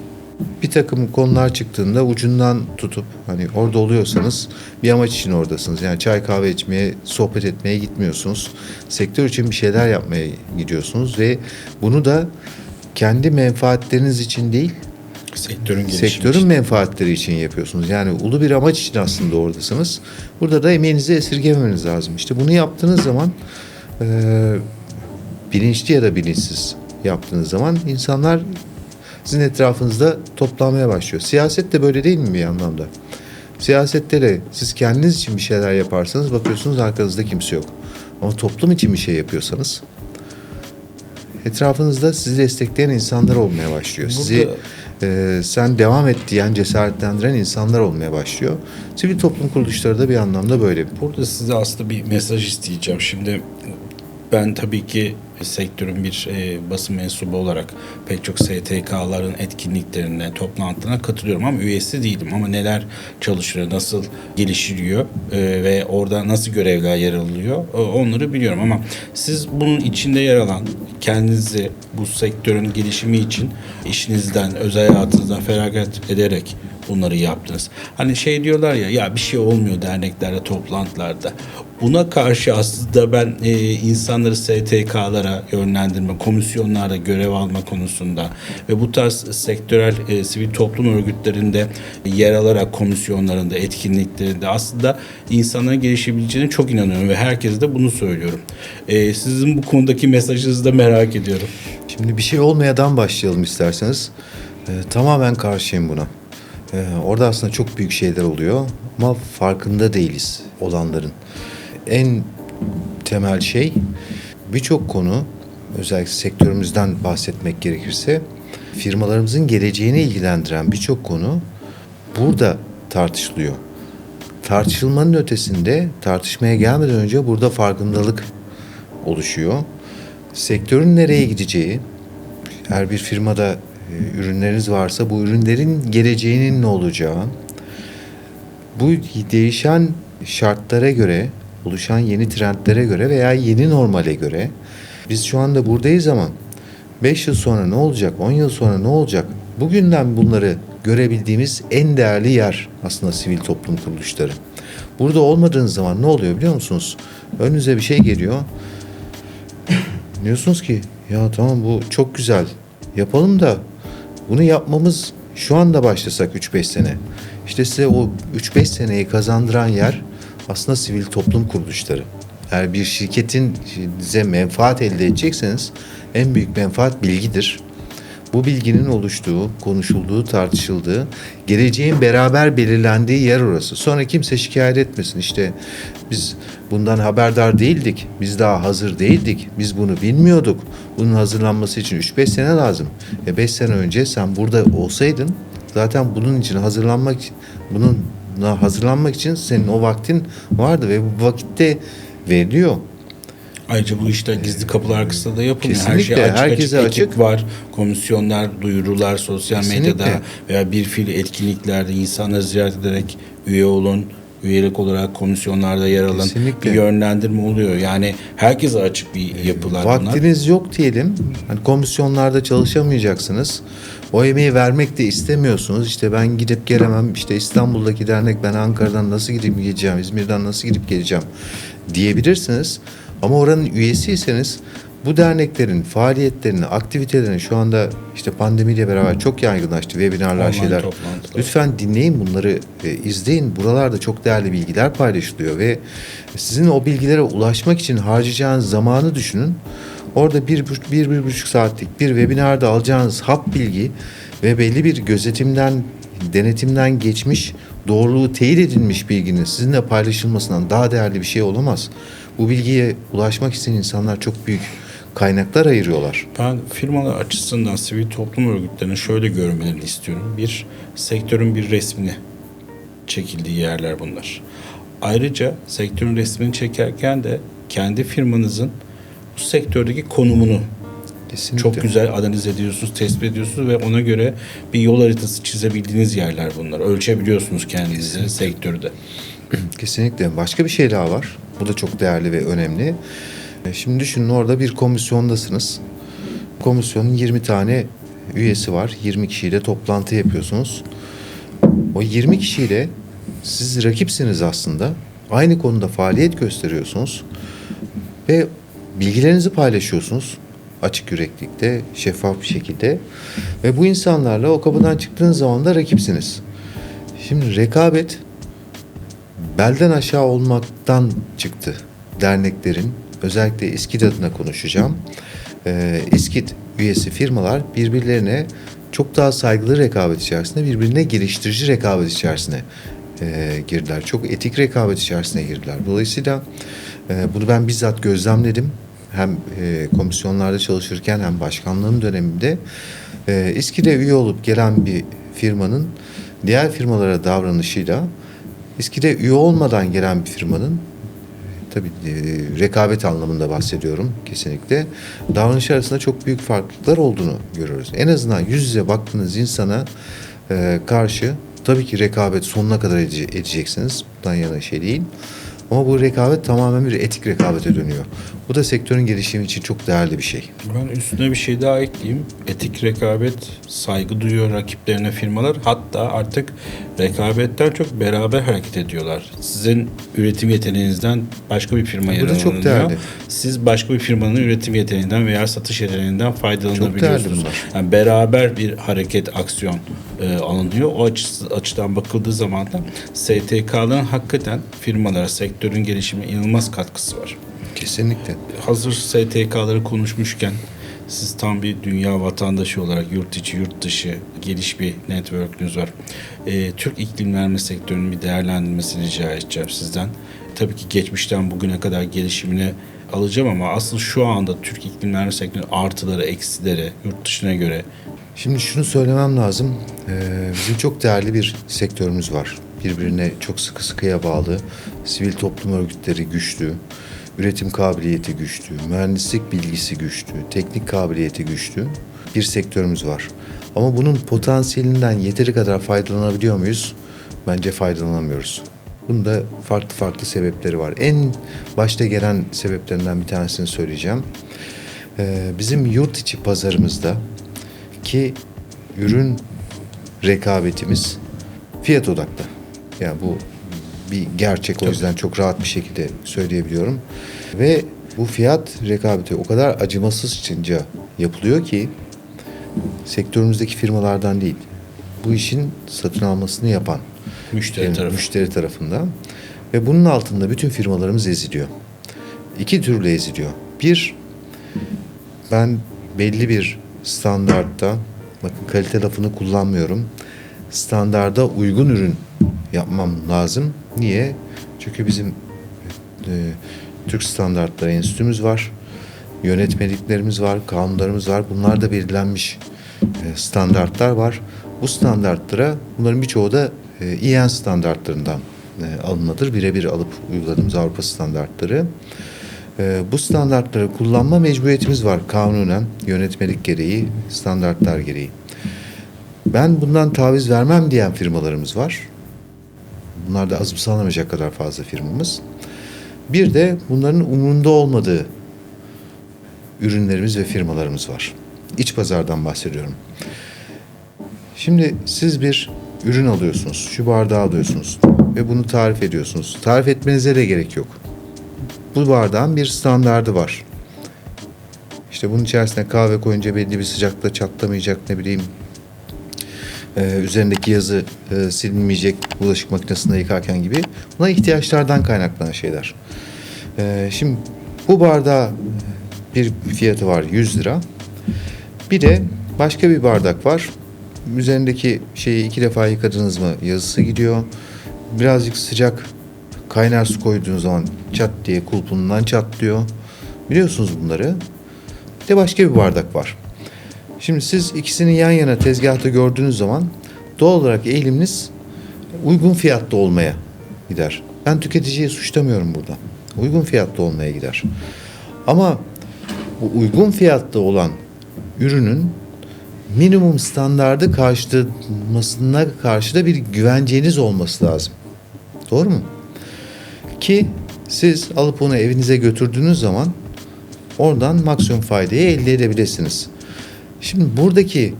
bir takım konular çıktığında ucundan tutup, hani orada oluyorsanız bir amaç için oradasınız. Yani çay kahve içmeye, sohbet etmeye gitmiyorsunuz. Sektör için bir şeyler yapmaya gidiyorsunuz ve bunu da kendi menfaatleriniz için değil, Sektörün gelişimi sektörün için. menfaatleri için yapıyorsunuz. Yani ulu bir amaç için aslında oradasınız. Burada da emeğinizi esirgememeniz lazım. İşte bunu yaptığınız zaman bilinçli ya da bilinçsiz yaptığınız zaman insanlar sizin etrafınızda toplanmaya başlıyor. Siyaset de böyle değil mi bir anlamda? Siyasette de siz kendiniz için bir şeyler yaparsanız bakıyorsunuz arkanızda kimse yok. Ama toplum için bir şey yapıyorsanız etrafınızda sizi destekleyen insanlar olmaya başlıyor. Sizi sen devam et diyen, cesaretlendiren insanlar olmaya başlıyor. Sivil toplum kuruluşları da bir anlamda böyle. Burada size aslında bir mesaj isteyeceğim. Şimdi ben tabii ki sektörün bir basın mensubu olarak pek çok STK'ların etkinliklerine, toplantılarına katılıyorum ama üyesi değilim. Ama neler çalışıyor, nasıl gelişiliyor ve orada nasıl görevler yer alıyor onları biliyorum. Ama siz bunun içinde yer alan, kendinizi bu sektörün gelişimi için işinizden, özel hayatınızdan feragat ederek bunları yaptınız. Hani şey diyorlar ya bir şey olmuyor derneklerde, toplantılarda. Buna karşı aslında ben insanları STK'lara yönlendirme, komisyonlarda görev alma konusunda ve bu tarz sektörel sivil toplum örgütlerinde yer alarak komisyonlarında, etkinliklerinde aslında insanların gelişebileceğine çok inanıyorum ve herkese de bunu söylüyorum. Sizin bu konudaki mesajınızı da merak ediyorum. Şimdi bir şey olmayadan başlayalım isterseniz. Tamamen karşıyım buna. Orada aslında çok büyük şeyler oluyor ama farkında değiliz olanların. En temel şey, birçok konu, özellikle sektörümüzden bahsetmek gerekirse, firmalarımızın geleceğini ilgilendiren birçok konu burada tartışılıyor. Tartışılmanın ötesinde, tartışmaya gelmeden önce burada farkındalık oluşuyor. Sektörün nereye gideceği, her bir firmada ürünleriniz varsa bu ürünlerin geleceğinin ne olacağı, bu değişen şartlara göre, oluşan yeni trendlere göre veya yeni normale göre biz şu anda buradayız ama 5 yıl sonra ne olacak, 10 yıl sonra ne olacak? Bugünden bunları görebildiğimiz en değerli yer aslında sivil toplum kuruluşları. Burada olmadığınız zaman ne oluyor biliyor musunuz? Önünüze bir şey geliyor. Diyorsunuz ki ya tamam bu çok güzel, yapalım da bunu yapmamız şu anda başlasak 3-5 sene. İşte size o 3-5 seneyi kazandıran yer aslında sivil toplum kuruluşları. Eğer bir şirketin size menfaat elde edecekseniz en büyük menfaat bilgidir. bu bilginin oluştuğu, konuşulduğu, tartışıldığı, geleceğin beraber belirlendiği yer orası. Sonra kimse şikayet etmesin. İşte biz bundan haberdar değildik, biz daha hazır değildik, biz bunu bilmiyorduk. Bunun hazırlanması için 3-5 sene lazım. 5 sene önce sen burada olsaydın zaten bunun için hazırlanmak için senin o vaktin vardı ve bu vakitte veriliyor. Ayrıca bu işler gizli kapılar arkasında da yapılmıyor. Her Kesinlikle, şey açık herkese açık. açık. Ekip var, komisyonlar, duyurular, sosyal Kesinlikle. medyada veya bir fiil etkinliklerde insanları ziyaret ederek üye olun, üyelik olarak komisyonlarda yer alın. Kesinlikle. Bir yönlendirme oluyor. Yani herkese açık bir yapılar bunlar. Vaktiniz yok diyelim. Hani komisyonlarda çalışamayacaksınız. O emeği vermek de istemiyorsunuz. İşte ben gidip gelemem. İşte İstanbul'daki dernek, ben Ankara'dan nasıl gidip geleceğim, İzmir'den nasıl gidip geleceğim diyebilirsiniz. Ama oranın üyesiyseniz bu derneklerin faaliyetlerini, aktivitelerini şu anda işte pandemiyle beraber çok yaygınlaştı. Webinarlar, Online şeyler. toplantılar. Lütfen dinleyin bunları, izleyin. Buralarda çok değerli bilgiler paylaşılıyor ve sizin o bilgilere ulaşmak için harcayacağınız zamanı düşünün. Orada bir buçuk saatlik bir webinarda alacağınız hap bilgi ve belli bir gözetimden, denetimden geçmiş, doğruluğu teyit edilmiş bilginin sizinle paylaşılmasından daha değerli bir şey olamaz. Bu bilgiye ulaşmak isteyen insanlar çok büyük kaynaklar ayırıyorlar. Ben firmalar açısından sivil toplum örgütlerinin şöyle görmelerini istiyorum. Bir, sektörün bir resmini çekildiği yerler bunlar. Ayrıca sektörün resmini çekerken de kendi firmanızın bu sektördeki konumunu Kesinlikle. çok güzel analiz ediyorsunuz, tespit ediyorsunuz ve ona göre bir yol haritası çizebildiğiniz yerler bunlar. Ölçebiliyorsunuz kendinizi sektörde. Kesinlikle. Başka bir şey daha var. Bu da çok değerli ve önemli. Şimdi düşünün, orada bir komisyondasınız. Komisyonun 20 tane üyesi var. 20 kişiyle toplantı yapıyorsunuz. O 20 kişiyle siz rakipsiniz aslında. Aynı konuda faaliyet gösteriyorsunuz. Ve bilgilerinizi paylaşıyorsunuz. Açık yüreklilikte, şeffaf bir şekilde. Ve bu insanlarla o kapıdan çıktığınız zaman da rakipsiniz. Şimdi rekabet belden aşağı olmaktan çıktı. Derneklerin, özellikle İSKİD adına konuşacağım. İSKİD üyesi firmalar birbirlerine çok daha saygılı rekabet içerisinde, birbirine geliştirici rekabet içerisine girdiler. Çok etik rekabet içerisine girdiler. Dolayısıyla bunu ben bizzat gözlemledim. Hem komisyonlarda çalışırken hem başkanlığım döneminde İSKİD'e üye olup gelen bir firmanın diğer firmalara davranışıyla İSKİD'e üye olmadan gelen bir firmanın, tabii rekabet anlamında bahsediyorum kesinlikle, davranış arasında çok büyük farklılıklar olduğunu görüyoruz. En azından yüz yüze baktığınız insana karşı tabii ki rekabet sonuna kadar edeceksiniz. Bundan yana şey değil. Ama bu rekabet tamamen bir etik rekabete dönüyor. Bu da sektörün gelişimi için çok değerli bir şey. Ben üstüne bir şey daha ekleyeyim. Etik rekabet, saygı duyuyor rakiplerine firmalar. Hatta artık rekabetten çok beraber hareket ediyorlar. Sizin üretim yeteneğinizden başka bir firma Bu da yararlanıyor. çok değerli. Siz başka bir firmanın üretim yeteneğinden veya satış yeteneğinden Çok değerli faydalanabiliyorsunuz. bunlar. Yani beraber bir hareket, aksiyon alınıyor. O açıdan bakıldığı zaman da STK'ların hakikaten firmalara, sektörün gelişimine inanılmaz katkısı var. Kesinlikle. Hazır STK'ları konuşmuşken siz tam bir dünya vatandaşı olarak yurt içi yurt dışı geniş bir network'ünüz var. Türk iklimlenme sektörünün bir değerlendirmesini rica edeceğim sizden. Tabii ki geçmişten bugüne kadar gelişimini alacağım ama asıl şu anda Türk iklimlenme sektörünün artıları, eksileri yurt dışına göre. Şimdi şunu söylemem lazım. Bizim çok değerli bir sektörümüz var. Birbirine çok sıkı sıkıya bağlı. Sivil toplum örgütleri güçlü. Üretim kabiliyeti güçlü. Mühendislik bilgisi güçlü. Teknik kabiliyeti güçlü. Bir sektörümüz var. Ama bunun potansiyelinden yeteri kadar faydalanabiliyor muyuz? Bence faydalanamıyoruz. Bunun da farklı farklı sebepleri var. En başta gelen sebeplerinden bir tanesini söyleyeceğim. Bizim yurt içi pazarımızda ki ürün rekabetimiz fiyat odaklı. Yani bu bir gerçek, o yüzden çok rahat bir şekilde söyleyebiliyorum. Ve bu fiyat rekabeti o kadar acımasızca yapılıyor ki sektörümüzdeki firmalardan değil, bu işin satın almasını yapan müşteri tarafından ve bunun altında bütün firmalarımız eziliyor. İki türlü eziliyor. Bir, ben belli bir standartta bakın kalite lafını kullanmıyorum. Standarda uygun ürün yapmam lazım. Niye? Çünkü bizim Türk Standartları Enstitümüz var. Yönetmeliklerimiz var, kanunlarımız var. Bunlar da belirlenmiş standartlar var. Bu standartlara, bunların birçoğu da EN standartlarından alınmadır. Birebir alıp uyguladığımız Avrupa standartları. Bu standartları kullanma mecburiyetimiz var kanunen, yönetmelik gereği, standartlar gereği. Ben bundan taviz vermem diyen firmalarımız var. Bunlar da azımsanamayacak kadar fazla firmamız. Bir de bunların umurunda olmadığı ürünlerimiz ve firmalarımız var. İç pazardan bahsediyorum. Şimdi siz bir ürün alıyorsunuz, şu bardağı alıyorsunuz ve bunu tarif ediyorsunuz. Tarif etmenize de gerek yok. Bu bardağın bir standardı var. İşte bunun içerisine kahve koyunca belli bir sıcakta çatlamayacak, ne bileyim, üzerindeki yazı silinmeyecek bulaşık makinesinde yıkarken gibi. Buna ihtiyaçlardan kaynaklanan şeyler. Şimdi bu bardağı bir fiyatı var 100 lira. Bir de başka bir bardak var. Üzerindeki şeyi 2 defa yıkadınız mı yazısı gidiyor. Birazcık sıcak kaynar su koyduğunuz zaman çat diye kulpundan çatlıyor. Biliyorsunuz bunları. Bir de başka bir bardak var. Şimdi siz ikisini yan yana tezgahta gördüğünüz zaman doğal olarak eğiliminiz uygun fiyatlı olmaya gider. Ben tüketiciyi suçlamıyorum burada. Uygun fiyatlı olmaya gider. Ama bu uygun fiyatlı olan ürünün minimum standardı karşılamasına karşı da bir güvenceniz olması lazım. Doğru mu? Ki siz alıp onu evinize götürdüğünüz zaman oradan maksimum faydayı elde edebilirsiniz. Şimdi buradaki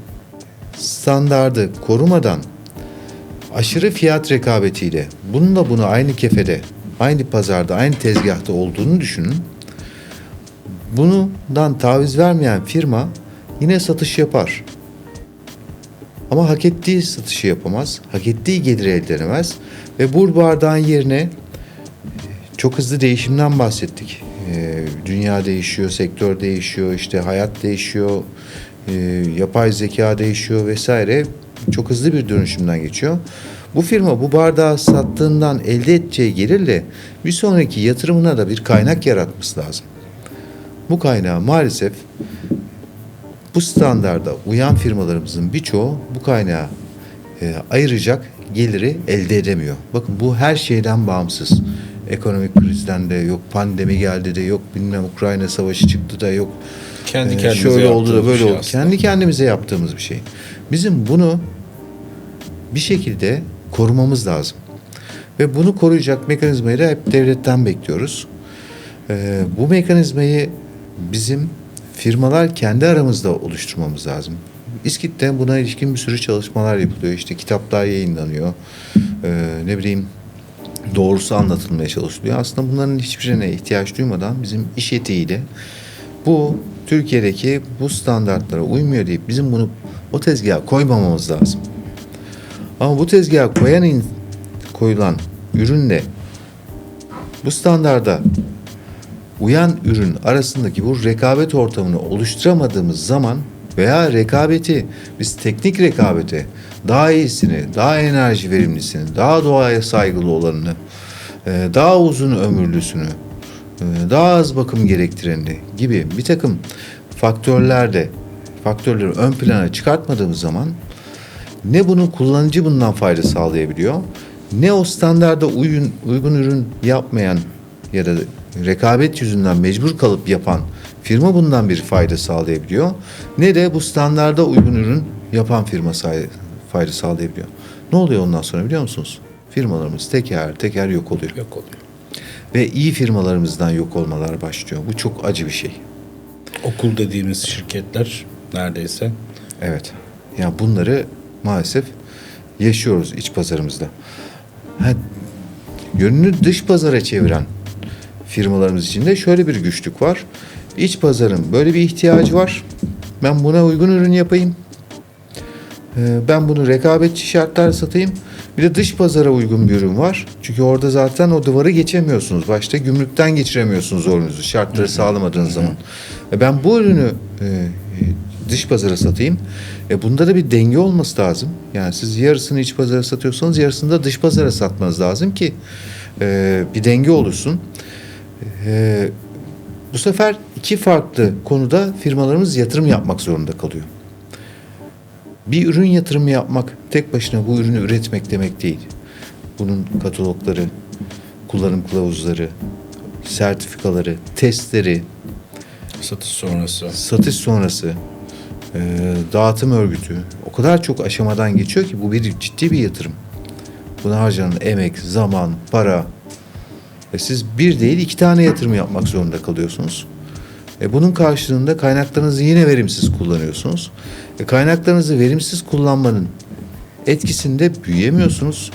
standardı korumadan aşırı fiyat rekabetiyle bununla bunu aynı kefede, aynı pazarda, aynı tezgahta olduğunu düşünün. Bundan taviz vermeyen firma yine satış yapar. Ama hak ettiği satışı yapamaz. Hak ettiği geliri elde edemez. Ve bu bardağın yerine çok hızlı değişimden bahsettik. Dünya değişiyor, sektör değişiyor, işte hayat değişiyor, yapay zeka değişiyor vesaire. Çok hızlı bir dönüşümden geçiyor. Bu firma bu bardağı sattığından elde edeceği gelirle bir sonraki yatırımına da bir kaynak yaratması lazım. Bu kaynağı maalesef bu standarda uyan firmalarımızın birçoğu bu kaynağı ayıracak geliri elde edemiyor. Bakın bu her şeyden bağımsız. Ekonomik krizden de yok, pandemi geldi de yok, bilmem Ukrayna savaşı çıktı da yok. Kendi kendimize şöyle oldu da böyle şey oldu. aslında. Kendi kendimize yaptığımız bir şey. Bizim bunu bir şekilde korumamız lazım. Ve bunu koruyacak mekanizmayı da hep devletten bekliyoruz. Bu mekanizmayı bizim firmalar kendi aramızda oluşturmamız lazım. İSKİT'te buna ilişkin bir sürü çalışmalar yapılıyor. İşte kitaplar yayınlanıyor. Ne bileyim, doğrusu anlatılmaya çalışılıyor. Aslında bunların hiçbirine ihtiyaç duymadan bizim iş etiğiyle bu Türkiye'deki bu standartlara uymuyor deyip bizim bunu o tezgaha koymamamız lazım. Ama bu tezgaha koyulan ürünle bu standarda uyan ürün arasındaki bu rekabet ortamını oluşturamadığımız zaman veya rekabeti biz teknik rekabete daha iyisini, daha enerji verimlisini, daha doğaya saygılı olanını, daha uzun ömürlüsünü, daha az bakım gerektirenini gibi bir takım faktörleri ön plana çıkartmadığımız zaman ne bunun kullanıcı bundan fayda sağlayabiliyor, ne o standarda uygun ürün yapmayan ya da rekabet yüzünden mecbur kalıp yapan firma bundan bir fayda sağlayabiliyor, ne de bu standarda uygun ürün yapan firma fayda sağlayabiliyor. Ne oluyor ondan sonra biliyor musunuz? Firmalarımız teker teker yok oluyor. Yok oluyor. Ve iyi firmalarımızdan yok olmalar başlıyor. Bu çok acı bir şey. Okul dediğimiz şirketler neredeyse. Evet. Yani bunları maalesef yaşıyoruz iç pazarımızda. Yönünü dış pazara çeviren firmalarımız için de şöyle bir güçlük var. İç pazarın böyle bir ihtiyacı var. Ben buna uygun ürün yapayım. Ben bunu rekabetçi şartlar satayım. Bir de dış pazara uygun bir ürün var. Çünkü orada zaten o duvarı geçemiyorsunuz. Başta gümrükten geçiremiyorsunuz orununuzu şartları sağlamadığınız zaman. Ben bu ürünü dış pazara satayım. Bunda da bir denge olması lazım. Yani siz yarısını iç pazara satıyorsanız yarısını da dış pazara satmanız lazım ki bir denge olursun. Bu sefer iki farklı konuda firmalarımız yatırım yapmak zorunda kalıyor. Bir ürün yatırımı yapmak tek başına bu ürünü üretmek demek değil. Bunun katalogları, kullanım kılavuzları, sertifikaları, testleri, satış sonrası, dağıtım örgütü o kadar çok aşamadan geçiyor ki bu bir ciddi bir yatırım. Buna harcanan emek, zaman, para. Siz bir değil iki tane yatırım yapmak zorunda kalıyorsunuz. Bunun karşılığında kaynaklarınızı yine verimsiz kullanıyorsunuz. Kaynaklarınızı verimsiz kullanmanın etkisinde büyüyemiyorsunuz.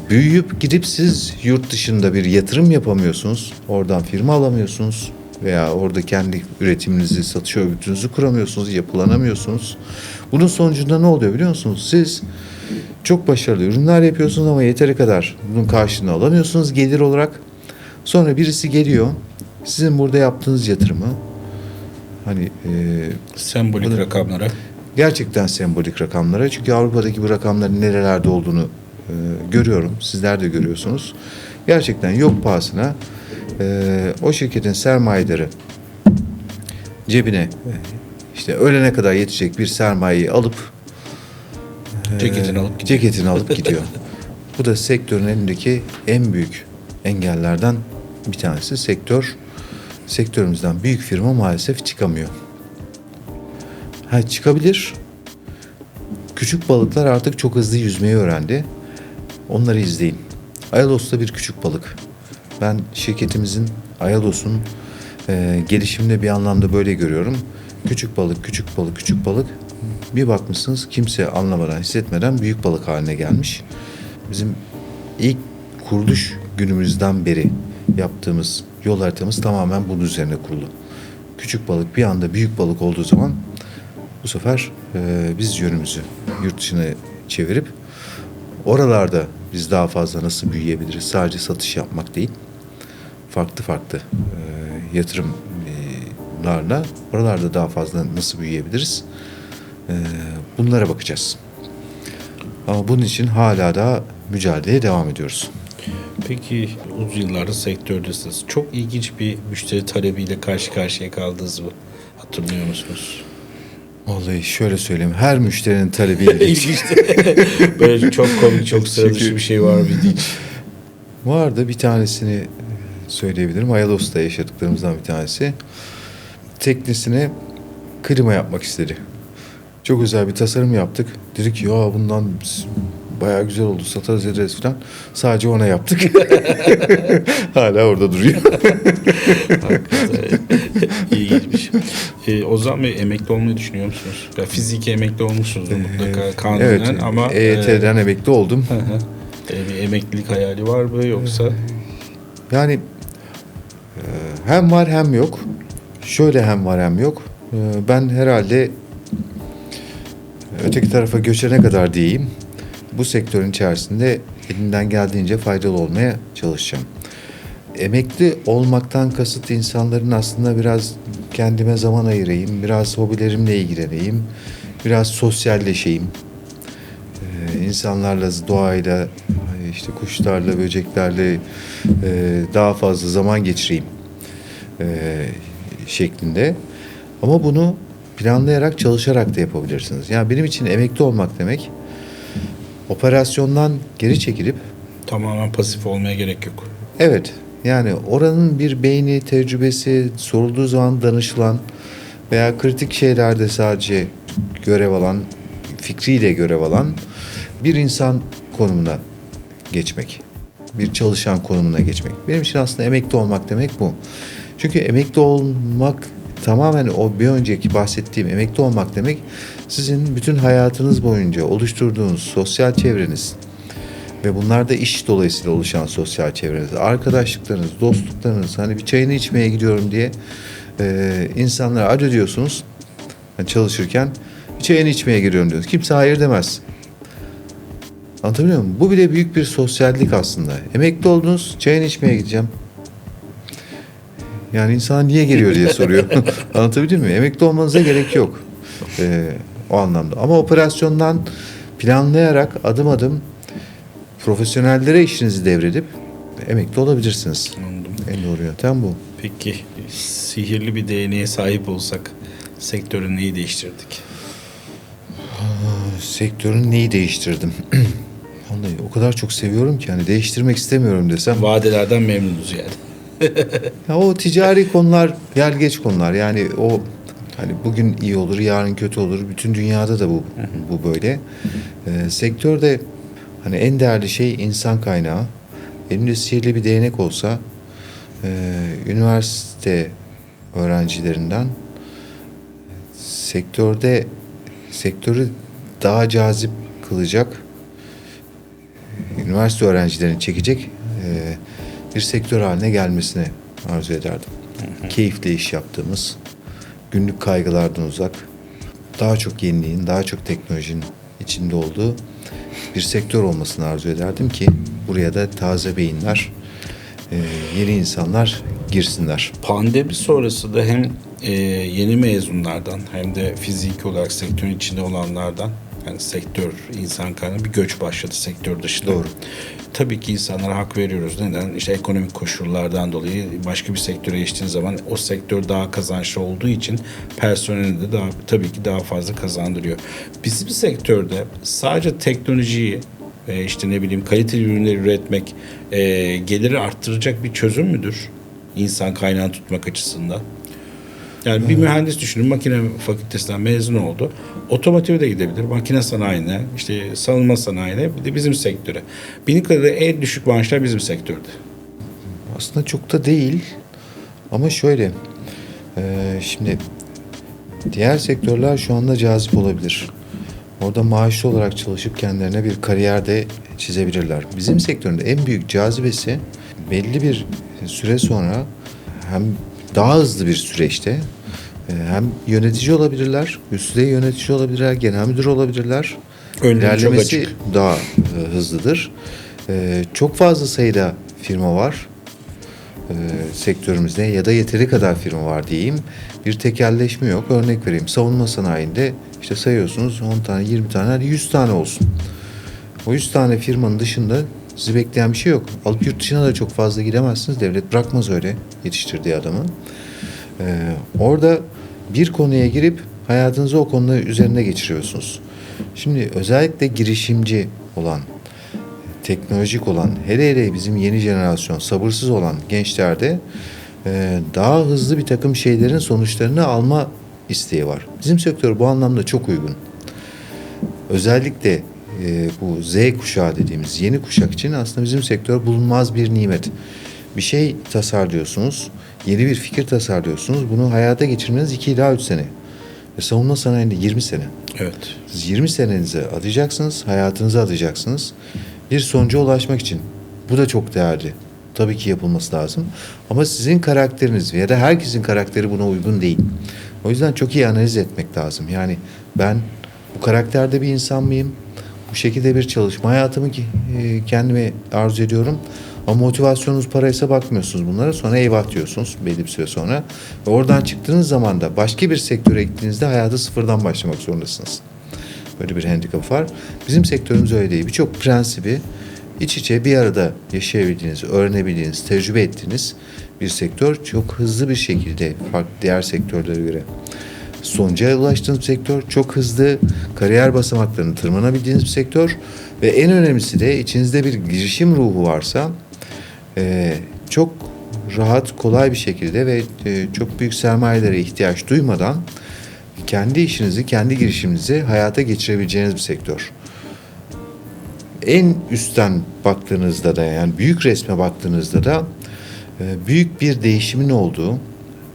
Büyüyüp gidip siz yurt dışında bir yatırım yapamıyorsunuz. Oradan firma alamıyorsunuz. Veya orada kendi üretiminizi, satış örgütünüzü kuramıyorsunuz, yapılanamıyorsunuz. Bunun sonucunda ne oluyor biliyor musunuz? Siz çok başarılı ürünler yapıyorsunuz ama yeteri kadar bunun karşılığını alamıyorsunuz gelir olarak. Sonra birisi geliyor, sizin burada yaptığınız yatırımı hani sembolik rakamlara. Gerçekten sembolik rakamlara. Çünkü Avrupa'daki bu rakamların nerelerde olduğunu görüyorum. Sizler de görüyorsunuz. Gerçekten yok pahasına o şirketin sermayedarı cebine işte ölene kadar yetecek bir sermayeyi alıp ceketini alıp gidiyor. Bu da sektörün elindeki en büyük engellerden bir tanesi. Sektörümüzden büyük firma maalesef çıkamıyor. Çıkabilir. Küçük balıklar artık çok hızlı yüzmeyi öğrendi. Onları izleyin. Ayalos da bir küçük balık. Ben şirketimizin, Ayalos'un gelişimini bir anlamda böyle görüyorum. Küçük balık, küçük balık, küçük balık. Bir bakmışsınız kimse anlamadan, hissetmeden büyük balık haline gelmiş. Bizim ilk kuruluş günümüzden beri yaptığımız yol haritamız tamamen bunun üzerine kurulu. Küçük balık bir anda büyük balık olduğu zaman bu sefer biz yönümüzü yurt dışına çevirip oralarda biz daha fazla nasıl büyüyebiliriz? Sadece satış yapmak değil, farklı yatırımlarla oralarda daha fazla nasıl büyüyebiliriz? Bunlara bakacağız. Ama bunun için hala da mücadeleye devam ediyoruz. Peki uzun yıllardır sektördesiniz. Çok ilginç bir müşteri talebiyle karşı karşıya kaldınız mı? Hatırlıyor musunuz? Vallahi şöyle söyleyeyim. Her müşterinin talebi ilginç. Böyle çok komik, çok sıra dışı bir şey var mıydı hiç? Vardı, bir tanesini söyleyebilirim. Ayalos'ta yaşadıklarımızdan bir tanesi. Teknesine klima yapmak istedi. Çok özel bir tasarım yaptık. Dedik ki ya bundan bayağı güzel oldu, satarız ederiz falan. Sadece ona yaptık. Hala orada duruyor. Hakikaten ilginçmiş. Ozan Bey, emekli olmayı düşünüyor musunuz? Ya, fiziki emekli olmuşsunuz mutlaka kanunen, evet, ama EYT'den emekli oldum. Bir emeklilik hayali var mı yoksa? Yani hem var hem yok. Şöyle hem var hem yok. Ben herhalde öteki tarafa göçene kadar diyeyim, bu sektörün içerisinde elimden geldiğince faydalı olmaya çalışacağım. Emekli olmaktan kasıt insanların aslında biraz kendime zaman ayırayım, biraz hobilerimle ilgileneyim, biraz sosyalleşeyim. İnsanlarla, doğayla, işte kuşlarla, böceklerle daha fazla zaman geçireyim şeklinde. Ama bunu planlayarak, çalışarak da yapabilirsiniz. Yani benim için emekli olmak demek, operasyondan geri çekilip Tamamen pasif olmaya gerek yok. evet, yani oranın bir beyni, tecrübesi, sorulduğu zaman danışılan veya kritik şeylerde sadece görev alan, fikriyle görev alan bir insan konumuna geçmek. Bir çalışan konumuna geçmek. Benim için aslında emekli olmak demek bu. Çünkü emekli olmak tamamen o bir önceki bahsettiğim emekli olmak demek, sizin bütün hayatınız boyunca oluşturduğunuz sosyal çevreniz ve bunlar da iş dolayısıyla oluşan sosyal çevreniz, arkadaşlıklarınız, dostluklarınız, hani bir çayını içmeye gidiyorum diye insanlara alo diyorsunuz, yani çalışırken bir çayını içmeye giriyorum diyorsunuz. Kimse hayır demez. Anlatabiliyor muyum? Bu bile büyük bir sosyallik aslında. Emekli oldunuz, çayını içmeye gideceğim. Yani insan niye geliyor diye soruyor. Anlatabiliyor muyum? Emekli olmanıza gerek yok. O anlamda. Ama operasyondan planlayarak adım adım profesyonellere işinizi devredip emekli olabilirsiniz. Anladım. En doğru yöntem bu. Peki sihirli bir değneğe sahip olsak sektörü neyi değiştirdik? Sektörün neyi değiştirdim? Vallahi o kadar çok seviyorum ki hani değiştirmek istemiyorum desem. Vadelerden memnunuz yani. Ya o ticari konular gel geç konular. Yani o hani bugün iyi olur, yarın kötü olur. Bütün dünyada da bu böyle. Sektörde hani en değerli şey insan kaynağı. Elimde sihirli bir değnek olsa üniversite öğrencilerinden sektörü daha cazip kılacak, üniversite öğrencilerini çekecek bir sektör haline gelmesini arzu ederdim. Keyifle iş yaptığımız, günlük kaygılardan uzak, daha çok yeniliğin, daha çok teknolojinin içinde olduğu bir sektör olmasını arzu ederdim ki buraya da taze beyinler, yeni insanlar girsinler. Pandemi sonrası da hem yeni mezunlardan hem de fiziki olarak sektörün içinde olanlardan, yani sektör, insan kaynağı bir göç başladı sektör dışında. Doğru. Tabii ki insanlara hak veriyoruz. Neden? İşte ekonomik koşullardan dolayı başka bir sektöre geçtiğiniz zaman o sektör daha kazançlı olduğu için personeli de tabii ki daha fazla kazandırıyor. Bizim sektörde sadece teknolojiyi işte ne bileyim kaliteli ürünleri üretmek geliri arttıracak bir çözüm müdür? İnsan kaynağını tutmak açısından. Yani bir mühendis düşünün, makine fakültesinden mezun oldu. Otomotive de gidebilir, makine sanayine, işte savunma sanayine, bir de bizim sektöre. Benim kadarıyla en düşük maaşlar bizim sektörde. Aslında çok da değil ama şöyle şimdi diğer sektörler şu anda cazip olabilir. Orada maaşlı olarak çalışıp kendilerine bir kariyer de çizebilirler. Bizim sektörün en büyük cazibesi belli bir süre sonra hem daha hızlı bir süreçte hem yönetici olabilirler, üst düzey yönetici olabilirler, genel müdür olabilirler. Önleri çok İlerlemesi açık. daha hızlıdır. Çok fazla sayıda firma var sektörümüzde ya da yeteri kadar firma var diyeyim. Bir tekelleşme yok. Örnek vereyim. Savunma sanayinde işte sayıyorsunuz 10 tane, 20 tane, hadi 100 tane olsun. O 100 tane firmanın dışında sizi bekleyen bir şey yok. Alıp yurt dışına da çok fazla gidemezsiniz. Devlet bırakmaz öyle yetiştirdiği adamı. Orada bir konuya girip hayatınızı o konu üzerinde geçiriyorsunuz. Şimdi özellikle girişimci olan, teknolojik olan, hele bizim yeni jenerasyon sabırsız olan gençlerde daha hızlı bir takım şeylerin sonuçlarını alma isteği var. Bizim sektör bu anlamda çok uygun. Özellikle bu Z kuşağı dediğimiz yeni kuşak için aslında bizim sektör bulunmaz bir nimet. Bir şey tasarlıyorsunuz, yeni bir fikir tasarlıyorsunuz. Bunu hayata geçirmeniz 2 ila 3 sene. Savunma sanayinde 20 sene. Evet. Siz 20 senenizi adayacaksınız, hayatınızı adayacaksınız. Bir sonuca ulaşmak için. Bu da çok değerli. Tabii ki yapılması lazım. Ama sizin karakteriniz ya da herkesin karakteri buna uygun değil. O yüzden çok iyi analiz etmek lazım. Yani ben bu karakterde bir insan mıyım? Bu şekilde bir çalışma hayatımı kendime arzu ediyorum. Ama motivasyonunuz paraysa bakmıyorsunuz bunlara. Sonra eyvah diyorsunuz belli bir süre sonra. Ve oradan çıktığınız zaman da başka bir sektöre gittiğinizde hayatı sıfırdan başlamak zorundasınız. Böyle bir handikap var. Bizim sektörümüz öyle değil. Birçok prensibi iç içe bir arada yaşayabildiğiniz, öğrenebildiğiniz, tecrübe ettiğiniz bir sektör. Çok hızlı bir şekilde farklı diğer sektörlere göre sonuca ulaştığınız bir sektör. Çok hızlı kariyer basamaklarını tırmanabildiğiniz bir sektör. Ve en önemlisi de içinizde bir girişim ruhu varsa çok rahat, kolay bir şekilde ve çok büyük sermayelere ihtiyaç duymadan kendi işinizi, kendi girişiminizi hayata geçirebileceğiniz bir sektör. En üstten baktığınızda da yani büyük resme baktığınızda da büyük bir değişimin olduğu,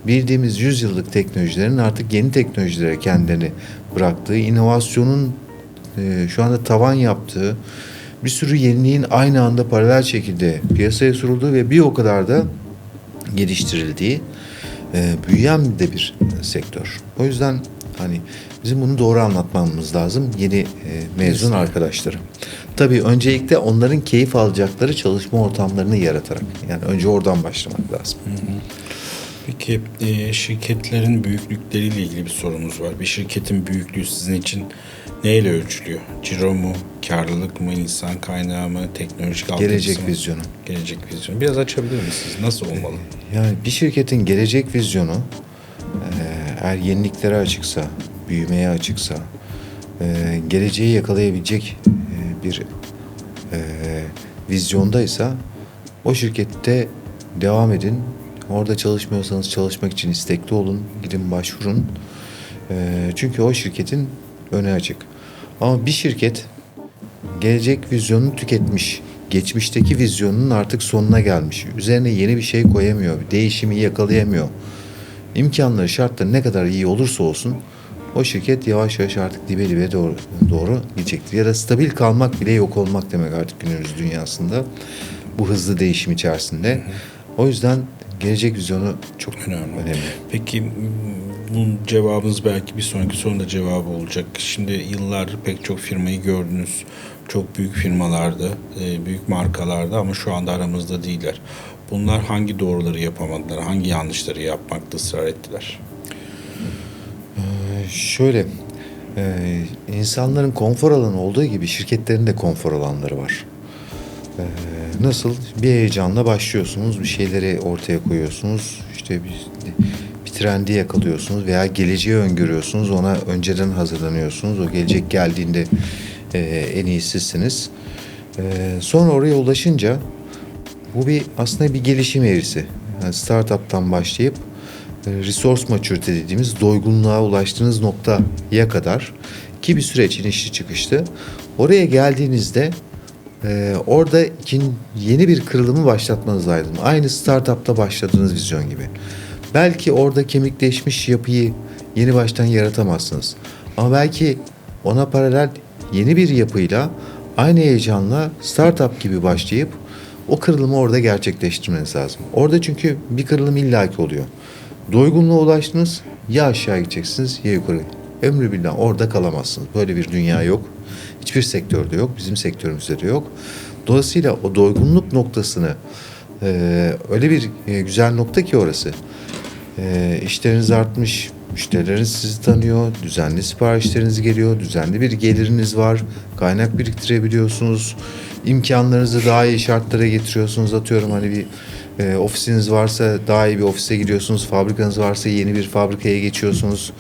bildiğimiz 100 yıllık teknolojilerin artık yeni teknolojilere kendilerini bıraktığı, inovasyonun şu anda tavan yaptığı, bir sürü yeniliğin aynı anda paralel şekilde piyasaya sürüldüğü ve bir o kadar da geliştirildiği büyüyen de bir sektör. O yüzden hani bizim bunu doğru anlatmamız lazım yeni mezun arkadaşlara. Tabii öncelikle onların keyif alacakları çalışma ortamlarını yaratarak. Yani önce oradan başlamak lazım. Peki şirketlerin büyüklükleriyle ilgili bir sorumuz var. Bir şirketin büyüklüğü sizin için neyle ölçülüyor? Ciro mu, karlılık mı, insan kaynağı mı, teknolojik altyapısı Gelecek mı? vizyonu. Gelecek vizyonu. Biraz açabilir misiniz? Nasıl olmalı? Yani bir şirketin gelecek vizyonu eğer yeniliklere açıksa, büyümeye açıksa, geleceği yakalayabilecek bir vizyondaysa o şirkette devam edin. Orada çalışmıyorsanız çalışmak için istekli olun. Gidin başvurun. Çünkü o şirketin önü açık. Ama bir şirket gelecek vizyonunu tüketmiş. Geçmişteki vizyonunun artık sonuna gelmiş. Üzerine yeni bir şey koyamıyor. Değişimi yakalayamıyor. İmkanları, şartları ne kadar iyi olursa olsun o şirket yavaş yavaş artık dibe doğru gidecektir. Ya da stabil kalmak bile yok olmak demek artık günümüz dünyasında. Bu hızlı değişim içerisinde. O yüzden gelecek vizyonu çok önemli. Peki bunun cevabınız belki bir sonraki sorunda cevabı olacak. Şimdi yıllardır pek çok firmayı gördünüz. Çok büyük firmalarda, büyük markalarda ama şu anda aramızda değiller. Bunlar hangi doğruları yapamadılar, hangi yanlışları yapmakta ısrar ettiler? Şöyle, insanların konfor alanı olduğu gibi şirketlerin de konfor alanları var. Nasıl? Bir heyecanla başlıyorsunuz, bir şeyleri ortaya koyuyorsunuz, işte bir trendi yakalıyorsunuz veya geleceği öngörüyorsunuz, ona önceden hazırlanıyorsunuz. O gelecek geldiğinde en iyi sizsiniz. Sonra oraya ulaşınca bu aslında bir gelişim eğrisi. Yani startup'tan başlayıp resource maturity dediğimiz doygunluğa ulaştığınız noktaya kadar ki bir süreç inişli çıkışlı. Oraya geldiğinizde orada yeni bir kırılımı başlatmanız lazım. Aynı startup'ta başladığınız vizyon gibi. Belki orada kemikleşmiş yapıyı yeni baştan yaratamazsınız. Ama belki ona paralel yeni bir yapıyla aynı heyecanla startup gibi başlayıp o kırılımı orada gerçekleştirmeniz lazım. Orada çünkü bir kırılım illaki oluyor. Doygunluğa ulaştınız, ya aşağı gideceksiniz ya yukarı. Ömrü billah orada kalamazsınız. Böyle bir dünya yok. Hiçbir sektörde yok. Bizim sektörümüzde de yok. Dolayısıyla o doygunluk noktasını öyle bir güzel nokta ki orası. İşleriniz artmış, müşterileriniz sizi tanıyor, düzenli siparişleriniz geliyor, düzenli bir geliriniz var, kaynak biriktirebiliyorsunuz, imkanlarınızı daha iyi şartlara getiriyorsunuz. Atıyorum hani bir ofisiniz varsa daha iyi bir ofise gidiyorsunuz, fabrikanız varsa yeni bir fabrikaya geçiyorsunuz.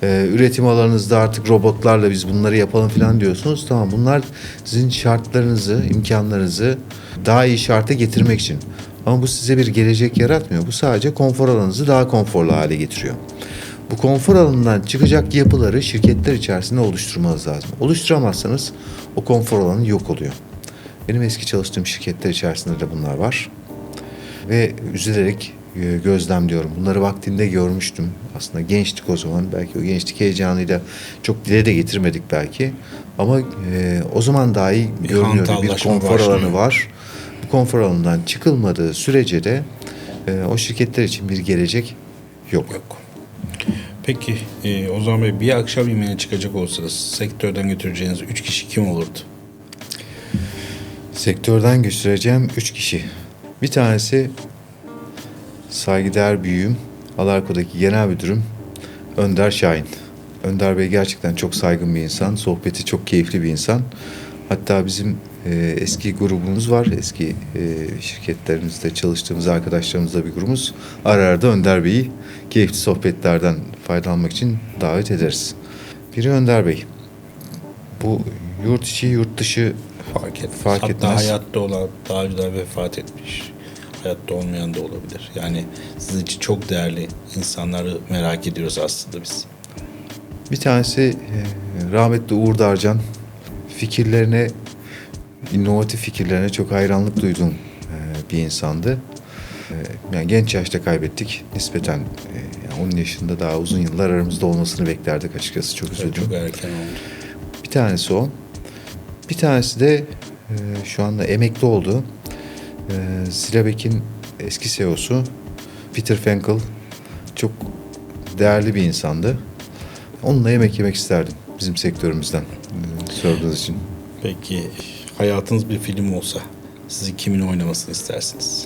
Üretim alanınızda artık robotlarla biz bunları yapalım falan diyorsunuz. Tamam, bunlar sizin şartlarınızı, imkanlarınızı daha iyi şarta getirmek için. Ama bu size bir gelecek yaratmıyor. Bu sadece konfor alanınızı daha konforlu hale getiriyor. Bu konfor alanından çıkacak yapıları şirketler içerisinde oluşturmanız lazım. Oluşturamazsanız o konfor alanı yok oluyor. Benim eski çalıştığım şirketler içerisinde de bunlar var. Ve üzülerek gözlemliyorum. Bunları vaktinde görmüştüm. Aslında gençtik o zaman. Belki o gençlik heyecanıyla çok dile de getirmedik belki. Ama o zaman dahi görünüyordu. Bir konfor alanı var. Bu konfor alanından çıkılmadığı sürece de o şirketler için bir gelecek yok. Peki o zaman bir akşam yemeğine çıkacak olsanız sektörden götüreceğiniz 3 kişi kim olurdu? Sektörden götüreceğim 3 kişi. Bir tanesi saygıdeğer büyüğüm, Alarko'daki genel müdürüm Önder Şahin. Önder Bey gerçekten çok saygın bir insan, sohbeti çok keyifli bir insan. Hatta bizim eski grubumuz var, eski şirketlerimizde çalıştığımız arkadaşlarımızla bir grubumuz. Ara ara da Önder Bey'i keyifli sohbetlerden faydalanmak için davet ederiz. Biri Önder Bey. Bu yurt içi, yurt dışı fark etmez. Hatta hayatta olan, daha önceden vefat etmiş, hayatta olmayan da olabilir. Yani sizin için çok değerli insanları merak ediyoruz aslında biz. Bir tanesi rahmetli Uğur Darcan. Fikirlerine, inovatif fikirlerine çok hayranlık duyduğum bir insandı. Yani genç yaşta kaybettik. Nispeten 10 yaşında daha uzun yıllar aramızda olmasını beklerdik açıkçası. Çok üzüldüm. Çok erken oldu. Bir tanesi o. Bir tanesi de şu anda emekli oldu. Silabek'in eski CEO'su Peter Frankel. Çok değerli bir insandı. Onunla yemek yemek isterdim bizim sektörümüzden sorduğunuz için. Peki hayatınız bir film olsa sizi kimin oynamasını istersiniz?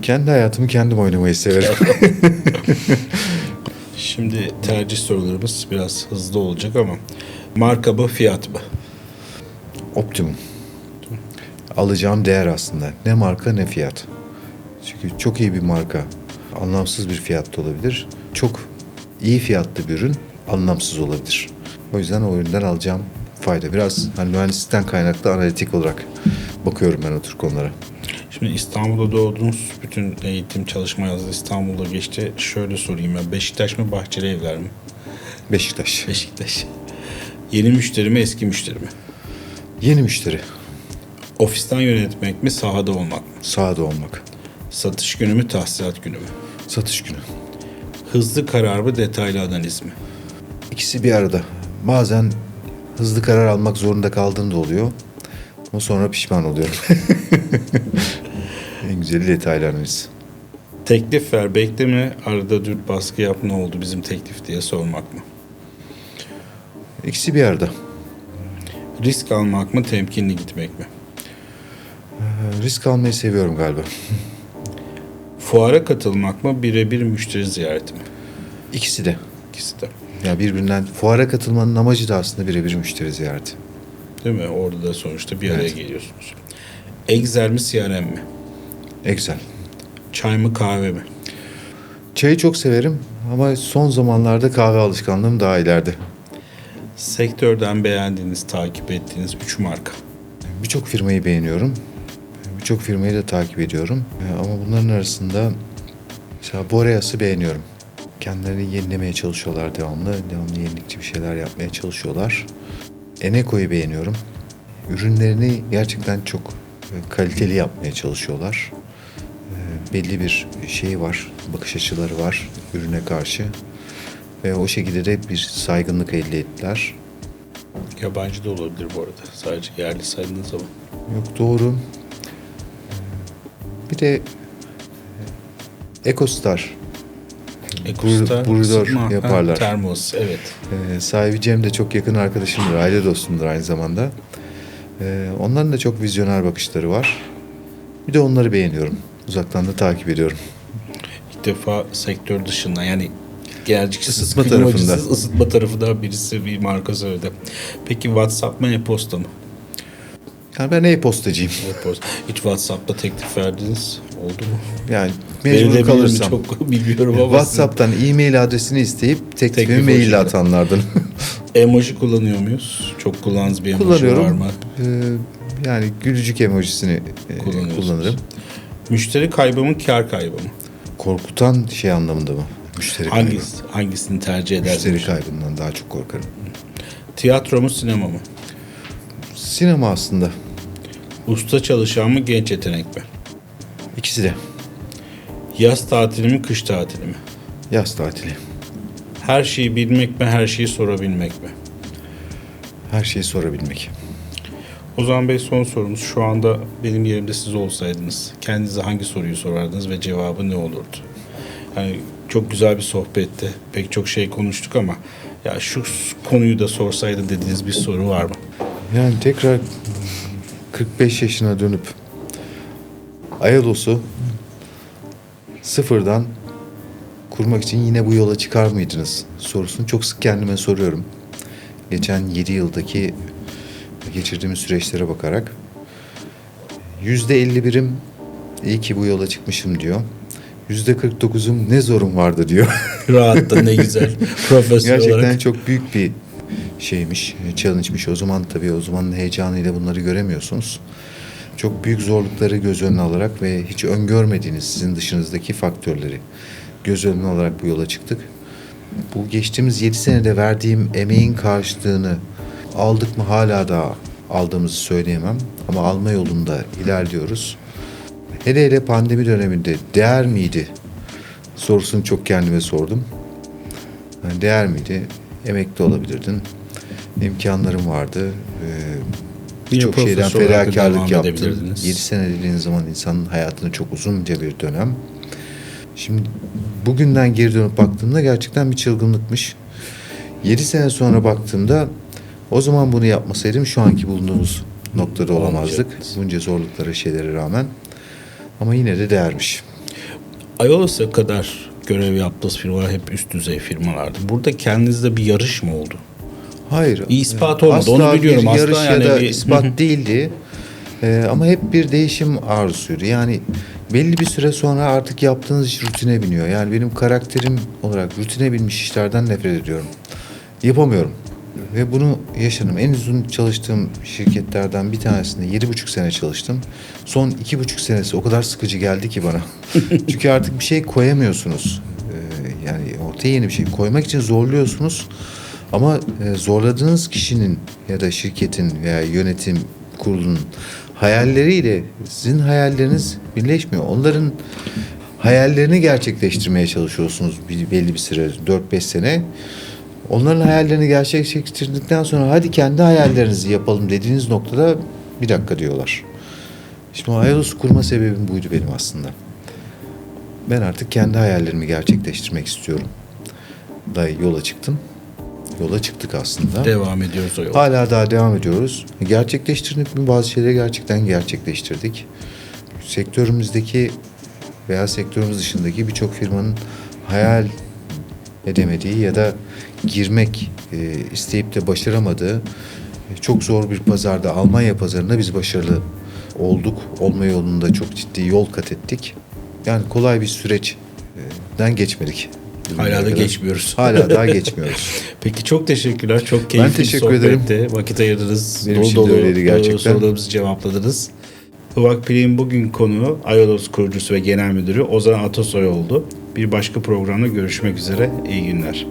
Kendi hayatımı kendim oynamayı severim. Şimdi tercih sorularımız biraz hızlı olacak ama marka mı fiyat mı? Optimum. Alacağım değer aslında. Ne marka ne fiyat. Çünkü çok iyi bir marka anlamsız bir fiyatta olabilir. Çok iyi fiyatlı bir ürün anlamsız olabilir. O yüzden o üründen alacağım fayda. Biraz hani mühendislikten kaynaklı analitik olarak bakıyorum ben o tür konulara. Şimdi İstanbul'da doğdunuz. Bütün eğitim, çalışma hayatınız İstanbul'da geçti. Şöyle sorayım ben. Beşiktaş mı, Bahçeli Evler mi? Beşiktaş. Beşiktaş. Yeni müşteri mi, eski müşteri mi? Yeni müşteri. Ofisten yönetmek mi, sahada olmak mı? Sahada olmak. Satış günü mü, tahsilat günü mü? Satış günü. Hızlı karar mı, detaylı analiz mi? İkisi bir arada. Bazen hızlı karar almak zorunda kaldığım da oluyor. Ama sonra pişman oluyorum. En güzeli detaylı analiz. Teklif ver, bekleme, arada dürt baskı yap, ne oldu bizim teklif diye sormak mı? İkisi bir arada. Risk almak mı, temkinli gitmek mi? Risk almayı seviyorum galiba. Fuara katılmak mı, birebir müşteri ziyareti mi? İkisi de. İkisi de. Ya birbirinden fuara katılmanın amacı da aslında birebir müşteri ziyareti. Değil mi? Orada da sonuçta bir araya Evet. geliyorsunuz. Excel mi, CRM mi? Excel. Çay mı, kahve mi? Çayı çok severim ama son zamanlarda kahve alışkanlığım daha ileride. Sektörden beğendiğiniz, takip ettiğiniz 3 marka. Birçok firmayı beğeniyorum. Birçok firmayı da takip ediyorum. Ama bunların arasında mesela Boreas'ı beğeniyorum. Kendilerini yenilemeye çalışıyorlar devamlı. Devamlı yenilikçi bir şeyler yapmaya çalışıyorlar. Eneco'yu beğeniyorum. Ürünlerini gerçekten çok kaliteli yapmaya çalışıyorlar. Belli bir şey var, bakış açıları var ürüne karşı. Ve o şekilde de bir saygınlık elde ettiler. Yabancı da olabilir bu arada. Sadece yerli saydığınız zaman. Yok doğru. Bir de EcoStar. Ekostar, Brudor ısıtma, yaparlar. termos, evet. Sahibi Cem de çok yakın arkadaşımdır, aile dostumdur aynı zamanda. Onların da çok vizyoner bakışları var. Bir de onları beğeniyorum. Uzaktan da takip ediyorum. İlk defa sektör dışında yani gerçekçi Isıtma klimacısız, tarafında. ısıtma tarafında birisi bir marka söyledi. Peki WhatsApp mı, e-posta mı? Yani ben e-postacıyım. E-posta. Hiç WhatsApp'ta teklif verdiniz oldu mu? Yani mecbur Verilebilir mi kalırsam. çok bilmiyorum ama. WhatsApp'tan e-mail adresini isteyip teklifimi Teklif maille hoşuna. atanlardan. Emoji kullanıyor muyuz? Çok kullandığınız bir emoji var Kullanıyorum. mı? Yani gülücük emojisini Kullanıyorsunuz. kullanırım. Müşteri kaybı mı, kar kaybı mı? Korkutan şey anlamında mı? Müşteri kaybı. Hangisini tercih edersiniz? Müşteri kaybından daha çok korkarım. Tiyatro mu, sinema mı? Sinema aslında. Usta çalışan mı, genç yetenek mi? İkisi de. Yaz tatili mi, kış tatili mi? Yaz tatili. Her şeyi bilmek mi, her şeyi sorabilmek mi? Her şeyi sorabilmek. Ozan Bey, son sorumuz. Şu anda benim yerimde siz olsaydınız kendinize hangi soruyu sorardınız ve cevabı ne olurdu? Yani çok güzel bir sohbetti. Pek çok şey konuştuk ama ya şu konuyu da sorsaydın dediğiniz bir soru var mı? Yani tekrar 45 yaşına dönüp Ayados'u sıfırdan kurmak için yine bu yola çıkar mıydınız sorusunu çok sık kendime soruyorum. Geçen 7 yıldaki geçirdiğimiz süreçlere bakarak %51'im iyi ki bu yola çıkmışım diyor. %49'um ne zorum vardı diyor. Rahatta ne güzel. Profesyonel Gerçekten olarak. çok büyük bir şeymiş, challenge'mış. O zaman tabii o zamanın heyecanıyla bunları göremiyorsunuz. Çok büyük zorlukları göz önüne alarak ve hiç öngörmediğiniz sizin dışınızdaki faktörleri göz önüne alarak bu yola çıktık. Bu geçtiğimiz 7 senede verdiğim emeğin karşılığını aldık mı hala da aldığımızı söyleyemem. Ama alma yolunda ilerliyoruz. Hele hele pandemi döneminde değer miydi sorusunu çok kendime sordum. Yani değer miydi? Emekli olabilirdin. İmkanlarım vardı. Yine Çok şeyden profesör olarak da fedakarlık devam yaptım. edebilirdiniz. 7 sene dediğiniz zaman insanın hayatını çok uzunca bir dönem. Şimdi bugünden geri dönüp baktığımda gerçekten bir çılgınlıkmış. 7 sene sonra baktığımda o zaman bunu yapmasaydım şu anki bulunduğumuz noktada olamazdık. Olamayacaktınız. Bunca zorluklara, şeylere rağmen. Ama yine de değermiş. Ayolos'a kadar görev yaptığınız firmalar hep üst düzey firmalardı. Burada kendinizde bir yarış mı oldu? Hayır. Bir ispat olmadı. Asla Onu biliyorum. bir Asla yarış yani ya da bir- ispat değildi. Ama hep bir değişim arzusuydu. Yani belli bir süre sonra artık yaptığınız iş rutine biniyor. Yani benim karakterim olarak rutine binmiş işlerden nefret ediyorum. Yapamıyorum. Ve bunu yaşadım. En uzun çalıştığım şirketlerden bir tanesinde 7,5 sene çalıştım. Son 2,5 senesi o kadar sıkıcı geldi ki bana. Çünkü artık bir şey koyamıyorsunuz. Yani ortaya yeni bir şey koymak için zorluyorsunuz. Ama zorladığınız kişinin ya da şirketin veya yönetim kurulunun hayalleriyle sizin hayalleriniz birleşmiyor. Onların hayallerini gerçekleştirmeye çalışıyorsunuz belli bir süre, 4-5 sene. Onların hayallerini gerçekleştirdikten sonra hadi kendi hayallerinizi yapalım dediğiniz noktada bir dakika diyorlar. Şimdi Ayolos'u kurma sebebim buydu benim aslında. Ben artık kendi hayallerimi gerçekleştirmek istiyorum. Da yola çıktım. Yola çıktık aslında. Devam ediyoruz o yolda. Hala daha devam ediyoruz. Gerçekleştirdik mi? Bazı şeyleri gerçekten gerçekleştirdik. Sektörümüzdeki veya sektörümüz dışındaki birçok firmanın hayal edemediği ya da girmek isteyip de başaramadığı çok zor bir pazarda, Almanya pazarında biz başarılı olduk. Olma yolunda çok ciddi yol kat ettik. Yani kolay bir süreçten geçmedik. Hala da geçmiyoruz. Hala daha geçmiyoruz. Peki çok teşekkürler. Çok keyifli teşekkür bir ederim. sohbetti. Vakit ayırdınız. Benim için de öyleydi gerçekten. Sorularımızı cevapladınız. Hıvak Pilek'in bugün konuğu Ayolos kurucusu ve genel müdürü Ozan Atasoy oldu. Bir başka programda görüşmek üzere. İyi günler.